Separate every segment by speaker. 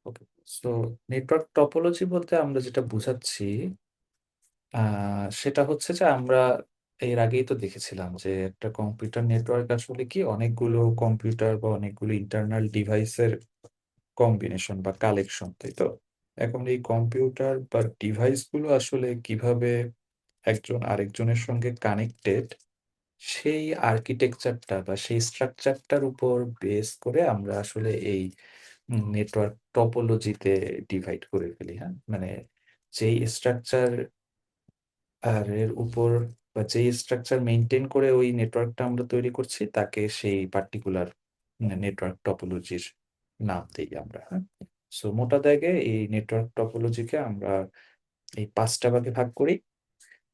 Speaker 1: ওকে। So network topology বলতে আমরা যেটা বুঝাচ্ছি সেটা হচ্ছে যে আমরা এর আগেই তো দেখেছিলাম যে একটা কম্পিউটার নেটওয়ার্ক আসলে কি অনেকগুলো কম্পিউটার বা অনেকগুলো ইন্টারনাল ডিভাইসের কম্বিনেশন বা কালেকশন, তাই তো? এখন এই কম্পিউটার বা ডিভাইস গুলো আসলে কিভাবে একজন আরেকজনের সঙ্গে কানেক্টেড, সেই আর্কিটেকচারটা বা সেই স্ট্রাকচারটার উপর বেস করে আমরা আসলে এই নেটওয়ার্ক টপোলজিতে ডিভাইড করে ফেলি। হ্যাঁ, মানে যেই স্ট্রাকচার আর এর উপর বা যেই স্ট্রাকচার মেনটেন করে ওই নেটওয়ার্কটা আমরা তৈরি করছি তাকে সেই পার্টিকুলার নেটওয়ার্ক টপোলজির নাম দিই আমরা। হ্যাঁ, সো মোটা দাগে এই নেটওয়ার্ক টপোলজিকে আমরা এই পাঁচটা ভাগে ভাগ করি।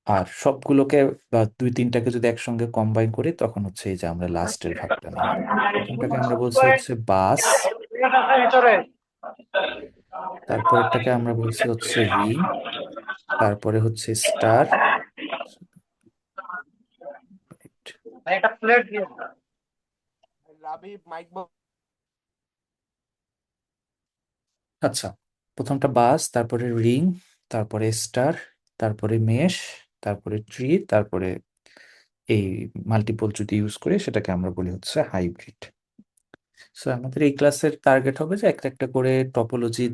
Speaker 1: আর সবগুলোকে বা দুই তিনটাকে যদি একসঙ্গে কম্বাইন করি তখন হচ্ছে এই যে আমরা লাস্টের ভাগটা নিই। হ্যাঁ, প্রথমটাকে আমরা বলছি হচ্ছে বাস, তারপরেরটাকে আমরা বলছি হচ্ছে রিং, তারপরে হচ্ছে স্টার।
Speaker 2: একটা প্লেট দিয়ে লাভি মাইক।
Speaker 1: আচ্ছা, প্রথমটা বাস, তারপরে রিং, তারপরে স্টার, তারপরে মেশ, তারপরে ট্রি, তারপরে এই মাল্টিপল যদি ইউজ করি সেটাকে আমরা বলি হচ্ছে হাইব্রিড। সো আমাদের এই ক্লাসের টার্গেট হবে যে একটা একটা করে টপোলজি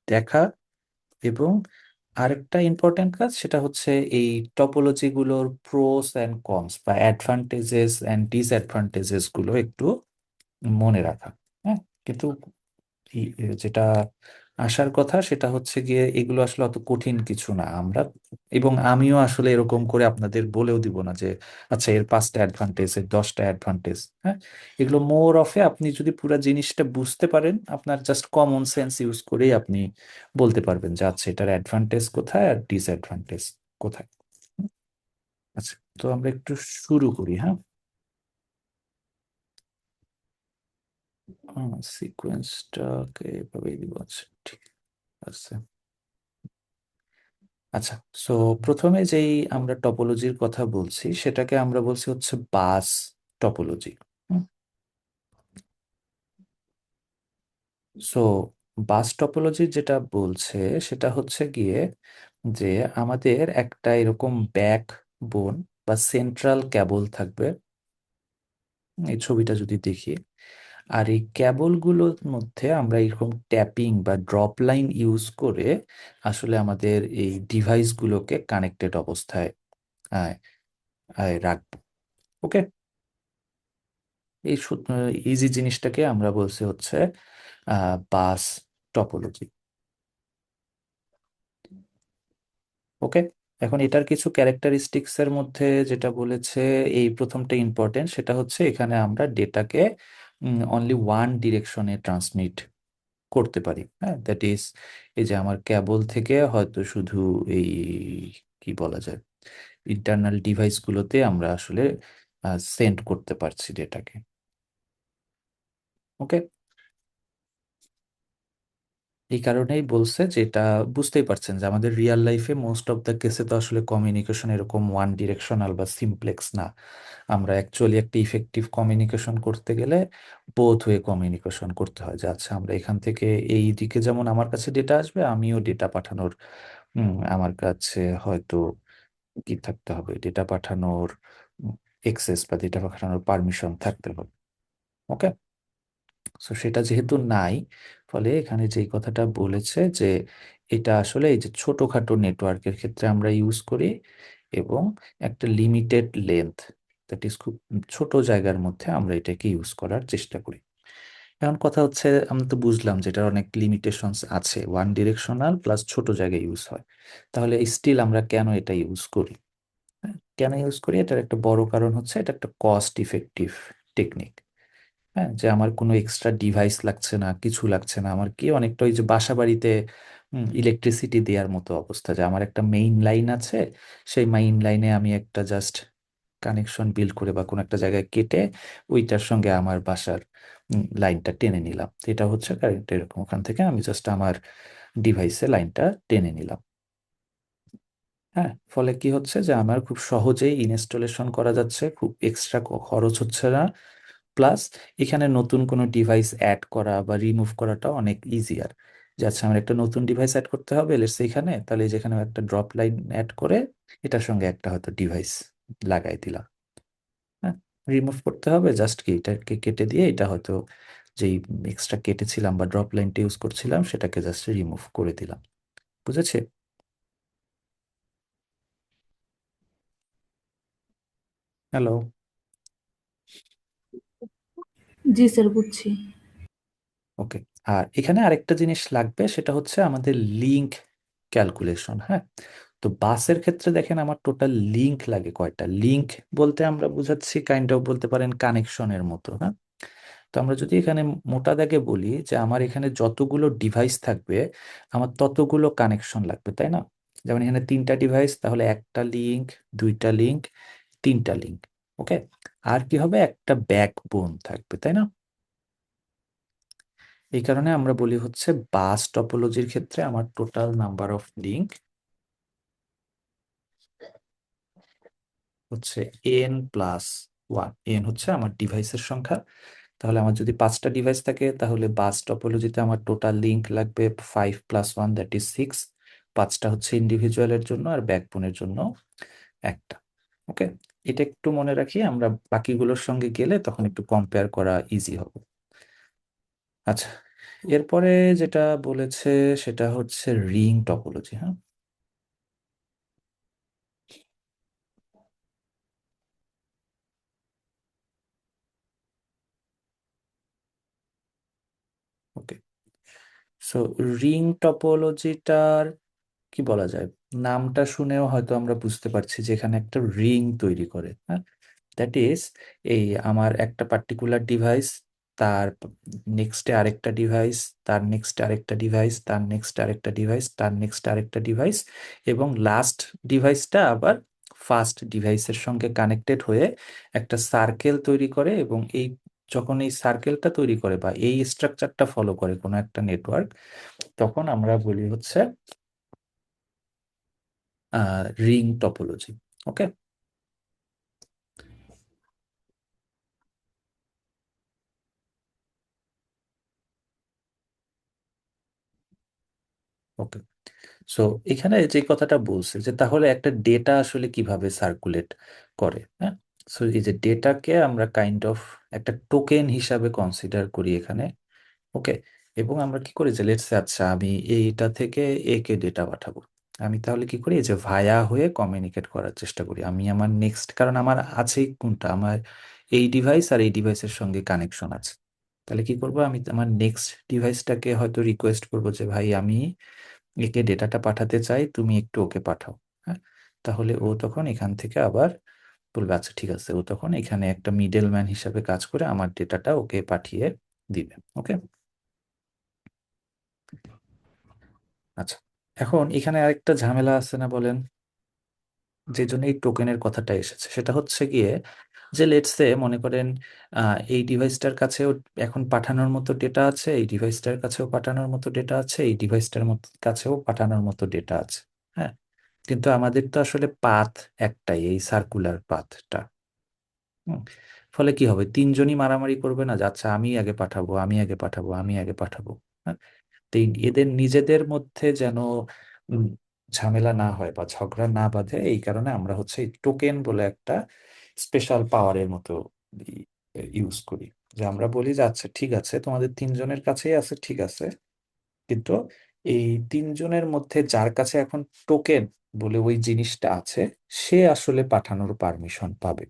Speaker 1: দেখা, এবং আরেকটা ইম্পর্টেন্ট কাজ সেটা হচ্ছে এই টপোলজি গুলোর প্রোস অ্যান্ড কনস বা অ্যাডভান্টেজেস অ্যান্ড ডিসঅ্যাডভান্টেজেস গুলো একটু মনে রাখা। হ্যাঁ, কিন্তু যেটা আসার কথা সেটা হচ্ছে গিয়ে এগুলো আসলে অত কঠিন কিছু না। আমরা এবং আমিও আসলে এরকম করে আপনাদের বলেও দিব না যে আচ্ছা এর পাঁচটা অ্যাডভান্টেজ, এর দশটা অ্যাডভান্টেজ। হ্যাঁ, এগুলো মোর অফে আপনি যদি পুরো জিনিসটা বুঝতে পারেন, আপনার জাস্ট কমন সেন্স ইউজ করেই আপনি বলতে পারবেন যে আচ্ছা এটার অ্যাডভান্টেজ কোথায় আর ডিসঅ্যাডভান্টেজ কোথায়। হুম, আচ্ছা, তো আমরা একটু শুরু করি। হ্যাঁ, সিকোয়েন্সটাকে এভাবেই দিব। আচ্ছা, ঠিক আছে। আচ্ছা, সো প্রথমে যেই আমরা টপোলজির কথা বলছি সেটাকে আমরা বলছি হচ্ছে bus topology. So bus topology যেটা বলছে সেটা হচ্ছে গিয়ে যে আমাদের একটা এরকম ব্যাক বোন বা সেন্ট্রাল ক্যাবল থাকবে, এই ছবিটা যদি দেখি। আর এই ক্যাবলগুলোর মধ্যে আমরা এরকম ট্যাপিং বা ড্রপ লাইন ইউজ করে আসলে আমাদের এই ডিভাইসগুলোকে কানেক্টেড অবস্থায় আহ, রাখবো। ওকে, এই ইজি জিনিসটাকে আমরা বলছি হচ্ছে বাস টপোলজি। ওকে, এখন এটার কিছু ক্যারেক্টারিস্টিক্স এর মধ্যে যেটা বলেছে, এই প্রথমটা ইম্পর্টেন্ট, সেটা হচ্ছে এখানে আমরা ডেটাকে অনলি ওয়ান ডিরেকশনে ট্রান্সমিট করতে পারি। হ্যাঁ, দ্যাট ইজ এই যে আমার কেবল থেকে হয়তো শুধু এই কি বলা যায় ইন্টারনাল ডিভাইসগুলোতে আমরা আসলে সেন্ড করতে পারছি ডেটাকে। ওকে, এই কারণেই বলছে যে এটা বুঝতেই পারছেন যে আমাদের রিয়েল লাইফে মোস্ট অফ দ্য কেসে তো আসলে কমিউনিকেশন এরকম ওয়ান ডিরেকশনাল বা সিমপ্লেক্স না। আমরা অ্যাকচুয়ালি একটা ইফেক্টিভ কমিউনিকেশন করতে গেলে বোথ ওয়ে কমিউনিকেশন করতে হয়, যে আচ্ছা আমরা এখান থেকে এই দিকে যেমন আমার কাছে ডেটা আসবে, আমিও ডেটা পাঠানোর আমার কাছে হয়তো কি থাকতে হবে, ডেটা পাঠানোর এক্সেস বা ডেটা পাঠানোর পারমিশন থাকতে হবে। ওকে, তো সেটা যেহেতু নাই, ফলে এখানে যেই কথাটা বলেছে যে এটা আসলে এই যে ছোটখাটো নেটওয়ার্কের ক্ষেত্রে আমরা ইউজ করি, এবং একটা লিমিটেড লেন্থ, দ্যাট ইজ খুব ছোট জায়গার মধ্যে আমরা এটাকে ইউজ করার চেষ্টা করি। এখন কথা হচ্ছে আমরা তো বুঝলাম যে এটার অনেক লিমিটেশনস আছে, ওয়ান ডিরেকশনাল প্লাস ছোট জায়গায় ইউজ হয়। তাহলে স্টিল আমরা কেন এটা ইউজ করি? হ্যাঁ, কেন ইউজ করি, এটার একটা বড় কারণ হচ্ছে এটা একটা কস্ট ইফেক্টিভ টেকনিক। হ্যাঁ, যে আমার কোনো এক্সট্রা ডিভাইস লাগছে না, কিছু লাগছে না, আমার কি অনেকটা ওই যে বাসা বাড়িতে ইলেকট্রিসিটি দেওয়ার মতো অবস্থা, যে আমার একটা মেইন লাইন আছে, সেই মেইন লাইনে আমি একটা জাস্ট কানেকশন বিল্ড করে বা কোনো একটা জায়গায় কেটে ওইটার সঙ্গে আমার বাসার লাইনটা টেনে নিলাম। তো এটা হচ্ছে কারেন্ট, এরকম ওখান থেকে আমি জাস্ট আমার ডিভাইসে লাইনটা টেনে নিলাম। হ্যাঁ, ফলে কি হচ্ছে যে আমার খুব সহজেই ইনস্টলেশন করা যাচ্ছে, খুব এক্সট্রা খরচ হচ্ছে না, প্লাস এখানে নতুন কোনো ডিভাইস অ্যাড করা বা রিমুভ করাটা অনেক ইজিয়ার। যে আচ্ছা আমার একটা নতুন ডিভাইস অ্যাড করতে হবে লেটস এখানে, তাহলে যেখানে একটা ড্রপ লাইন অ্যাড করে এটার সঙ্গে একটা হয়তো ডিভাইস লাগাই দিলাম। হ্যাঁ, রিমুভ করতে হবে জাস্ট কি এটাকে কেটে দিয়ে এটা হয়তো যেই এক্সট্রা কেটেছিলাম বা ড্রপ লাইনটা ইউজ করছিলাম সেটাকে জাস্ট রিমুভ করে দিলাম। বুঝেছে? হ্যালো।
Speaker 3: জি স্যার, বুঝছি।
Speaker 1: ওকে। আর এখানে আরেকটা জিনিস লাগবে সেটা হচ্ছে আমাদের লিঙ্ক ক্যালকুলেশন। হ্যাঁ, তো বাসের ক্ষেত্রে দেখেন আমার টোটাল লিঙ্ক লাগে কয়টা। লিঙ্ক বলতে আমরা বুঝাচ্ছি কাইন্ড অফ বলতে পারেন কানেকশনের মতো। হ্যাঁ, তো আমরা যদি এখানে মোটা দাগে বলি যে আমার এখানে যতগুলো ডিভাইস থাকবে আমার ততগুলো কানেকশন লাগবে, তাই না? যেমন এখানে 3টা ডিভাইস, তাহলে একটা লিঙ্ক, 2টা লিঙ্ক, 3টা লিঙ্ক। ওকে। আর কি হবে, একটা ব্যাকবোন থাকবে, তাই না? এই কারণে আমরা বলি হচ্ছে বাস টপোলজির ক্ষেত্রে আমার টোটাল নাম্বার অফ লিঙ্ক হচ্ছে n+1। এন হচ্ছে আমার ডিভাইসের সংখ্যা। তাহলে আমার যদি 5টা ডিভাইস থাকে তাহলে বাস টপোলজিতে আমার টোটাল লিঙ্ক লাগবে 5+1, দ্যাট ইজ 6। 5টা হচ্ছে ইন্ডিভিজুয়ালের জন্য আর ব্যাকবোনের জন্য একটা। ওকে, এটা একটু মনে রাখি, আমরা বাকিগুলোর সঙ্গে গেলে তখন একটু কম্পেয়ার করা ইজি হবে। আচ্ছা, এরপরে যেটা বলেছে সেটা হচ্ছে রিং টপোলজি। হ্যাঁ, ওকে। সো রিং টপোলজিটার কি বলা যায়, নামটা শুনেও হয়তো আমরা বুঝতে পারছি যে এখানে একটা রিং তৈরি করে। হ্যাঁ, দ্যাট ইজ এই আমার একটা পার্টিকুলার ডিভাইস, তার নেক্সটে আরেকটা ডিভাইস, তার নেক্সটে আরেকটা ডিভাইস, তার নেক্সটে আরেকটা ডিভাইস, তার নেক্সটে আরেকটা ডিভাইস, এবং লাস্ট ডিভাইসটা আবার ফার্স্ট ডিভাইসের সঙ্গে কানেক্টেড হয়ে একটা সার্কেল তৈরি করে। এবং এই যখন এই সার্কেলটা তৈরি করে বা এই স্ট্রাকচারটা ফলো করে কোনো একটা নেটওয়ার্ক, তখন আমরা বলি হচ্ছে রিং টপোলজি। ওকে। ওকে, সো এখানে যে কথাটা বলছে যে তাহলে একটা ডেটা আসলে কিভাবে সার্কুলেট করে। হ্যাঁ, সো এই যে ডেটাকে আমরা কাইন্ড অফ একটা টোকেন হিসাবে কনসিডার করি এখানে। ওকে, এবং আমরা কি করি যে লেটস আচ্ছা আমি এইটা থেকে এ কে ডেটা পাঠাবো। আমি তাহলে কি করি, এই যে ভায়া হয়ে কমিউনিকেট করার চেষ্টা করি আমি আমার নেক্সট, কারণ আমার আছেই কোনটা, আমার এই ডিভাইস আর এই ডিভাইসের সঙ্গে কানেকশন আছে। তাহলে কি করব, আমি আমার নেক্সট ডিভাইসটাকে হয়তো রিকোয়েস্ট করবো যে ভাই আমি একে ডেটাটা পাঠাতে চাই, তুমি একটু ওকে পাঠাও। হ্যাঁ, তাহলে ও তখন এখান থেকে আবার বলবে আচ্ছা ঠিক আছে, ও তখন এখানে একটা মিডল ম্যান হিসাবে কাজ করে আমার ডেটাটা ওকে পাঠিয়ে দিবে। ওকে। আচ্ছা, এখন এখানে আরেকটা ঝামেলা আছে না বলেন, যে জন্য এই টোকেনের কথাটা এসেছে সেটা হচ্ছে গিয়ে যে লেটস সে মনে করেন এই ডিভাইসটার কাছেও এখন পাঠানোর মতো ডেটা আছে, এই ডিভাইসটার কাছেও পাঠানোর মতো ডেটা আছে, এই ডিভাইসটার কাছেও পাঠানোর মতো ডেটা আছে। হ্যাঁ, কিন্তু আমাদের তো আসলে পাথ একটাই, এই সার্কুলার পাথটা। ফলে কি হবে, তিনজনই মারামারি করবে না যে আচ্ছা আমি আগে পাঠাবো, আমি আগে পাঠাবো, আমি আগে পাঠাবো। হ্যাঁ, তো এদের নিজেদের মধ্যে যেন উম, ঝামেলা না হয় বা ঝগড়া না বাঁধে, এই কারণে আমরা হচ্ছে এই টোকেন বলে একটা স্পেশাল পাওয়ারের মতো ইউজ করি। যে আমরা বলি যে আচ্ছা ঠিক আছে তোমাদের তিনজনের কাছেই আছে, ঠিক আছে, কিন্তু এই তিনজনের মধ্যে যার কাছে এখন টোকেন বলে ওই জিনিসটা আছে সে আসলে পাঠানোর পারমিশন পাবে।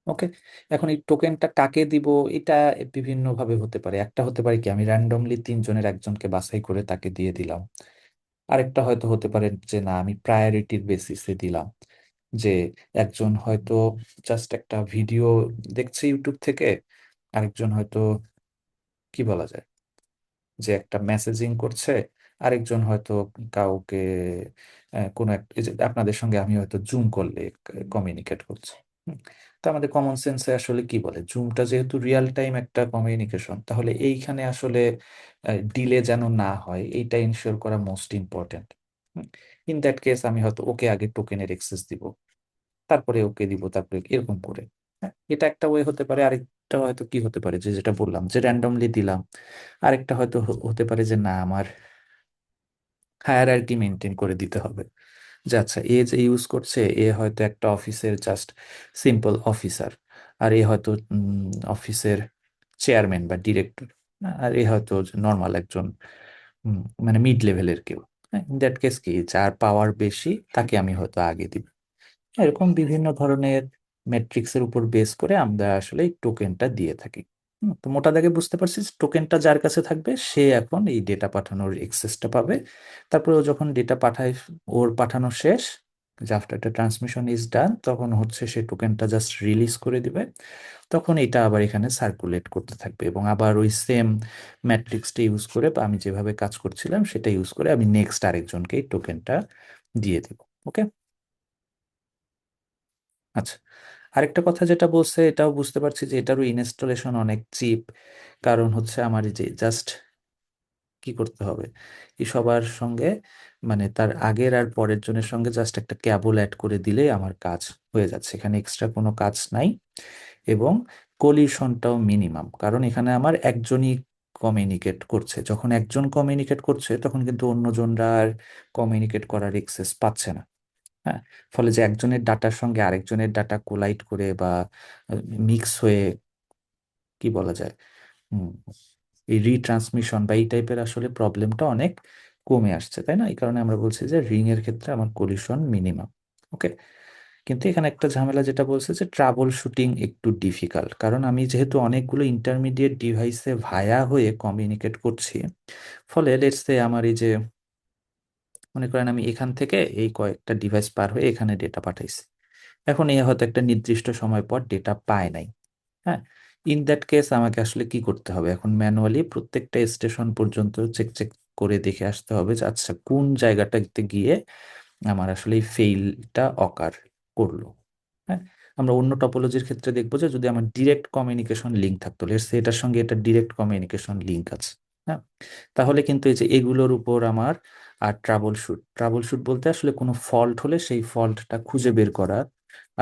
Speaker 1: ওকে, এখন এই টোকেনটা কাকে দিব, এটা বিভিন্ন ভাবে হতে পারে। একটা হতে পারে কি আমি র্যান্ডমলি তিনজনের একজনকে বাছাই করে তাকে দিয়ে দিলাম। আরেকটা হয়তো হতে পারে যে না আমি প্রায়োরিটির বেসিসে দিলাম, যে একজন হয়তো জাস্ট একটা ভিডিও দেখছে ইউটিউব থেকে, আরেকজন হয়তো কি বলা যায় যে একটা মেসেজিং করছে, আরেকজন হয়তো কাউকে কোনো একটা এই যে আপনাদের সঙ্গে আমি হয়তো জুম করলে কমিউনিকেট করছি। হুম, তো আমাদের কমন সেন্সে আসলে কি বলে, জুমটা যেহেতু রিয়েল টাইম একটা কমিউনিকেশন, তাহলে এইখানে আসলে ডিলে যেন না হয় এইটা ইনশিওর করা most important. In that case আমি হয়তো ওকে আগে টোকেনের অ্যাক্সেস দিব, তারপরে ওকে দিব, তারপরে এরকম করে। হ্যাঁ, এটা একটা ওয়ে হতে পারে। আরেক একটা হয়তো কি হতে পারে, যে যেটা বললাম যে র্যান্ডমলি দিলাম। আরেকটা হয়তো হতে পারে যে না, আমার হায়ারার্কি মেনটেন করে দিতে হবে, যে আচ্ছা এ যে ইউজ করছে, এ হয়তো একটা অফিসের জাস্ট সিম্পল অফিসার, আর এ হয়তো অফিসের চেয়ারম্যান বা ডিরেক্টর, আর এ হয়তো নর্মাল একজন হুম, মানে মিড লেভেলের কেউ। ইন দ্যাট কেস কি, যার পাওয়ার বেশি তাকে আমি হয়তো আগে দিব। এরকম বিভিন্ন ধরনের ম্যাট্রিক্সের উপর বেস করে আমরা আসলে এই টোকেনটা দিয়ে থাকি। তো মোটা দাগে বুঝতে পারছি, টোকেনটা যার কাছে থাকবে সে এখন এই ডেটা পাঠানোর এক্সেসটা পাবে। তারপরে ও যখন ডেটা পাঠায়, ওর পাঠানো শেষ, যে after the transmission is done, তখন হচ্ছে সে টোকেনটা জাস্ট রিলিজ করে দিবে। তখন এটা আবার এখানে সার্কুলেট করতে থাকবে, এবং আবার ওই সেম ম্যাট্রিক্সটা ইউজ করে, বা আমি যেভাবে কাজ করছিলাম সেটা ইউজ করে আমি নেক্সট আরেকজনকে এই টোকেনটা দিয়ে দেব। ওকে। আচ্ছা, আরেকটা কথা যেটা বলছে, এটাও বুঝতে পারছি যে এটারও ইনস্টলেশন অনেক চিপ। কারণ হচ্ছে আমার এই যে জাস্ট কি করতে হবে, এই সবার সঙ্গে মানে তার আগের আর পরের জনের সঙ্গে জাস্ট একটা ক্যাবল অ্যাড করে দিলেই আমার কাজ হয়ে যাচ্ছে, এখানে এক্সট্রা কোনো কাজ নাই। এবং কলিশনটাও মিনিমাম, কারণ এখানে আমার একজনই কমিউনিকেট করছে। যখন একজন কমিউনিকেট করছে তখন কিন্তু অন্যজনরা আর কমিউনিকেট করার এক্সেস পাচ্ছে না। হ্যাঁ, ফলে যে একজনের ডাটার সঙ্গে আরেকজনের ডাটা কোলাইড করে বা মিক্স হয়ে কি বলা যায়, হুম, এই রিট্রান্সমিশন বা এই টাইপের আসলে প্রবলেমটা অনেক কমে আসছে, তাই না? এই কারণে আমরা বলছি যে রিং এর ক্ষেত্রে আমার কলিশন মিনিমাম। ওকে। কিন্তু এখানে একটা ঝামেলা যেটা বলছে যে ট্রাবল শুটিং একটু ডিফিকাল্ট, কারণ আমি যেহেতু অনেকগুলো ইন্টারমিডিয়েট ডিভাইসে ভায়া হয়ে কমিউনিকেট করছি, ফলে লেটস সে আমার এই যে মনে করেন আমি এখান থেকে এই কয়েকটা ডিভাইস পার হয়ে এখানে ডেটা পাঠাইছি, এখন এ হয়তো একটা নির্দিষ্ট সময় পর ডেটা পায় নাই। হ্যাঁ, ইন দ্যাট কেস আমাকে আসলে কি করতে হবে, এখন ম্যানুয়ালি প্রত্যেকটা স্টেশন পর্যন্ত চেক চেক করে দেখে আসতে হবে যে আচ্ছা কোন জায়গাটাতে গিয়ে আমার আসলে এই ফেইলটা অকার করলো। হ্যাঁ, আমরা অন্য টপোলজির ক্ষেত্রে দেখবো যে যদি আমার ডিরেক্ট কমিউনিকেশন লিঙ্ক থাকতো, লেটস সে এটার সঙ্গে এটা ডিরেক্ট কমিউনিকেশন লিঙ্ক আছে, হ্যাঁ, তাহলে কিন্তু এই যে এগুলোর উপর আমার আর ট্রাবল শুট বলতে আসলে কোনো ফল্ট হলে সেই ফল্টটা খুঁজে বের করা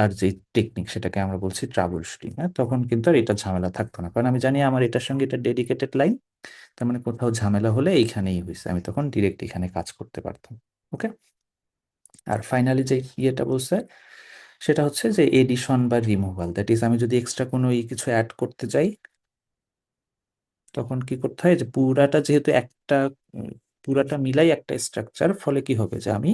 Speaker 1: আর যে টেকনিক, সেটাকে আমরা বলছি ট্রাবল শুটিং। হ্যাঁ, তখন কিন্তু আর এটা ঝামেলা থাকতো না, কারণ আমি জানি আমার এটার সঙ্গে এটা ডেডিকেটেড লাইন, তার মানে কোথাও ঝামেলা হলে এইখানেই হয়েছে, আমি তখন ডিরেক্ট এখানে কাজ করতে পারতাম। ওকে। আর ফাইনালি যে ইয়েটা বলছে সেটা হচ্ছে যে এডিশন বা রিমুভাল, দ্যাট ইজ আমি যদি এক্সট্রা কোনো কিছু অ্যাড করতে যাই, তখন কি করতে হয় যে পুরাটা যেহেতু একটা উম, পুরাটা মিলাই একটা স্ট্রাকচার, ফলে কি হবে যে আমি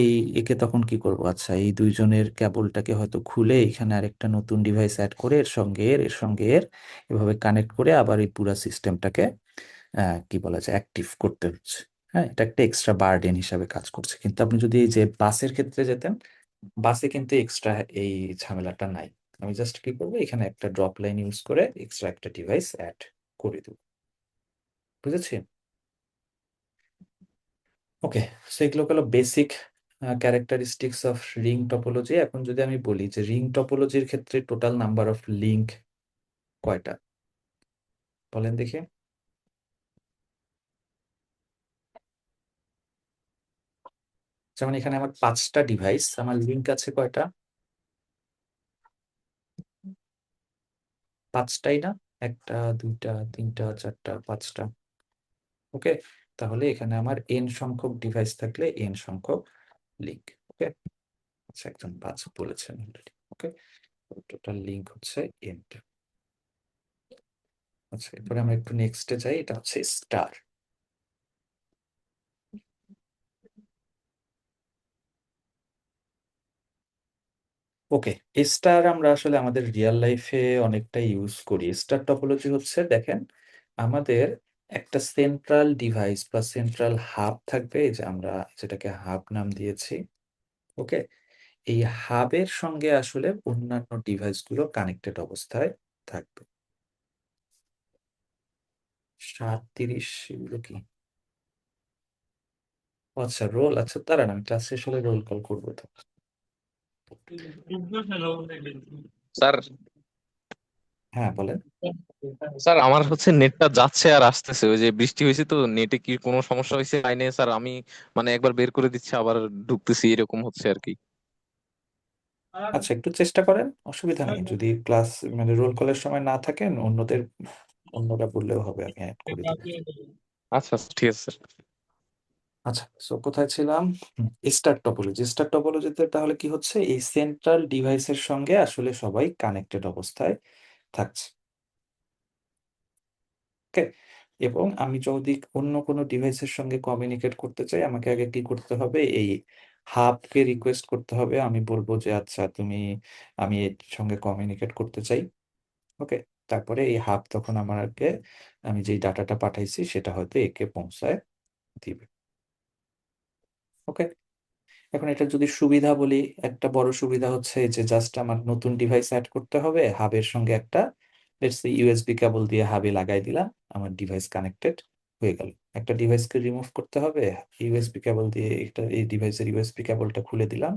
Speaker 1: এই একে তখন কি করব, আচ্ছা এই দুইজনের কেবলটাকে হয়তো খুলে এখানে আরেকটা নতুন ডিভাইস অ্যাড করে এর সঙ্গে এর সঙ্গে এর এভাবে কানেক্ট করে আবার এই পুরা সিস্টেমটাকে কি বলা যায় অ্যাক্টিভ করতে হচ্ছে। হ্যাঁ, এটা একটা এক্সট্রা বার্ডেন হিসাবে কাজ করছে। কিন্তু আপনি যদি এই যে বাসের ক্ষেত্রে যেতেন, বাসে কিন্তু এক্সট্রা এই ঝামেলাটা নাই। আমি জাস্ট কি করবো, এখানে একটা ড্রপ লাইন ইউজ করে এক্সট্রা একটা ডিভাইস অ্যাড করে দেবো। বুঝেছি? ওকে। সো এগুলো হলো basic characteristics of ring topology. এখন যদি আমি বলি যে রিং টপোলজির ক্ষেত্রে টোটাল নাম্বার অফ লিঙ্ক কয়টা, বলেন দেখি। যেমন এখানে আমার 5টা ডিভাইস, আমার লিঙ্ক আছে কয়টা? 5টাই না? একটা, দুইটা, তিনটা, চারটা, 5টা। ওকে। তাহলে এখানে আমার এন সংখ্যক ডিভাইস থাকলে এন সংখ্যক লিঙ্ক। ওকে। আচ্ছা, একজন 5 বলেছেন অলরেডি। ওকে। টোটাল লিঙ্ক হচ্ছে এনটা। আচ্ছা, এরপরে আমরা একটু নেক্সটে যাই, এটা হচ্ছে স্টার। ওকে। স্টার আমরা আসলে আমাদের রিয়েল লাইফে অনেকটা ইউজ করি। স্টার টপোলজি হচ্ছে, দেখেন, আমাদের একটা সেন্ট্রাল ডিভাইস বা সেন্ট্রাল হাব থাকবে, এই যে আমরা যেটাকে হাব নাম দিয়েছি। ওকে। এই হাবের সঙ্গে আসলে অন্যান্য ডিভাইসগুলো কানেক্টেড অবস্থায় থাকবে। 7:30 এগুলো কি? ও আচ্ছা, রোল, আচ্ছা দাঁড়ান আমি ক্লাস শেষ হলে রোল কল করবো তো।
Speaker 4: স্যার
Speaker 1: হ্যাঁ, বলেন।
Speaker 4: স্যার আমার হচ্ছে নেটটা যাচ্ছে আর আসতেছে, ওই যে বৃষ্টি হয়েছে তো, নেটে কি কোনো সমস্যা হয়েছে লাইনে স্যার? আমি মানে একবার বের করে দিচ্ছি আবার ঢুকতেছি, এরকম হচ্ছে আর কি।
Speaker 1: আচ্ছা, একটু চেষ্টা করেন, অসুবিধা নেই। যদি ক্লাস মানে রোল কলের সময় না থাকেন, অন্যরা বললেও হবে, আমি অ্যাড করে দিব।
Speaker 4: আচ্ছা আচ্ছা, ঠিক আছে স্যার।
Speaker 1: আচ্ছা, সো কোথায় ছিলাম? স্টার টপোলজিতে তাহলে কি হচ্ছে, এই সেন্ট্রাল ডিভাইসের সঙ্গে আসলে সবাই কানেক্টেড অবস্থায় থাকছে। ওকে, এবং আমি যদি অন্য কোনো ডিভাইসের সঙ্গে কমিউনিকেট করতে চাই, আমাকে আগে কি করতে হবে, এই হাবকে রিকোয়েস্ট করতে হবে। আমি বলবো যে আচ্ছা আমি এর সঙ্গে কমিউনিকেট করতে চাই। ওকে, তারপরে এই হাব তখন আমাকে, আমি যেই ডাটাটা পাঠাইছি সেটা হয়তো একে পৌঁছায় দিবে। ওকে, এখন এটা যদি সুবিধা বলি, একটা বড় সুবিধা হচ্ছে যে জাস্ট আমার নতুন ডিভাইস অ্যাড করতে হবে, হাবের সঙ্গে একটা লেটস ইউএসবি কেবল দিয়ে হাবে লাগাই দিলাম, আমার ডিভাইস কানেক্টেড হয়ে গেল। একটা ডিভাইসকে রিমুভ করতে হবে, ইউএসবি কেবল দিয়ে এই ডিভাইসের ইউএসবি কেবলটা খুলে দিলাম,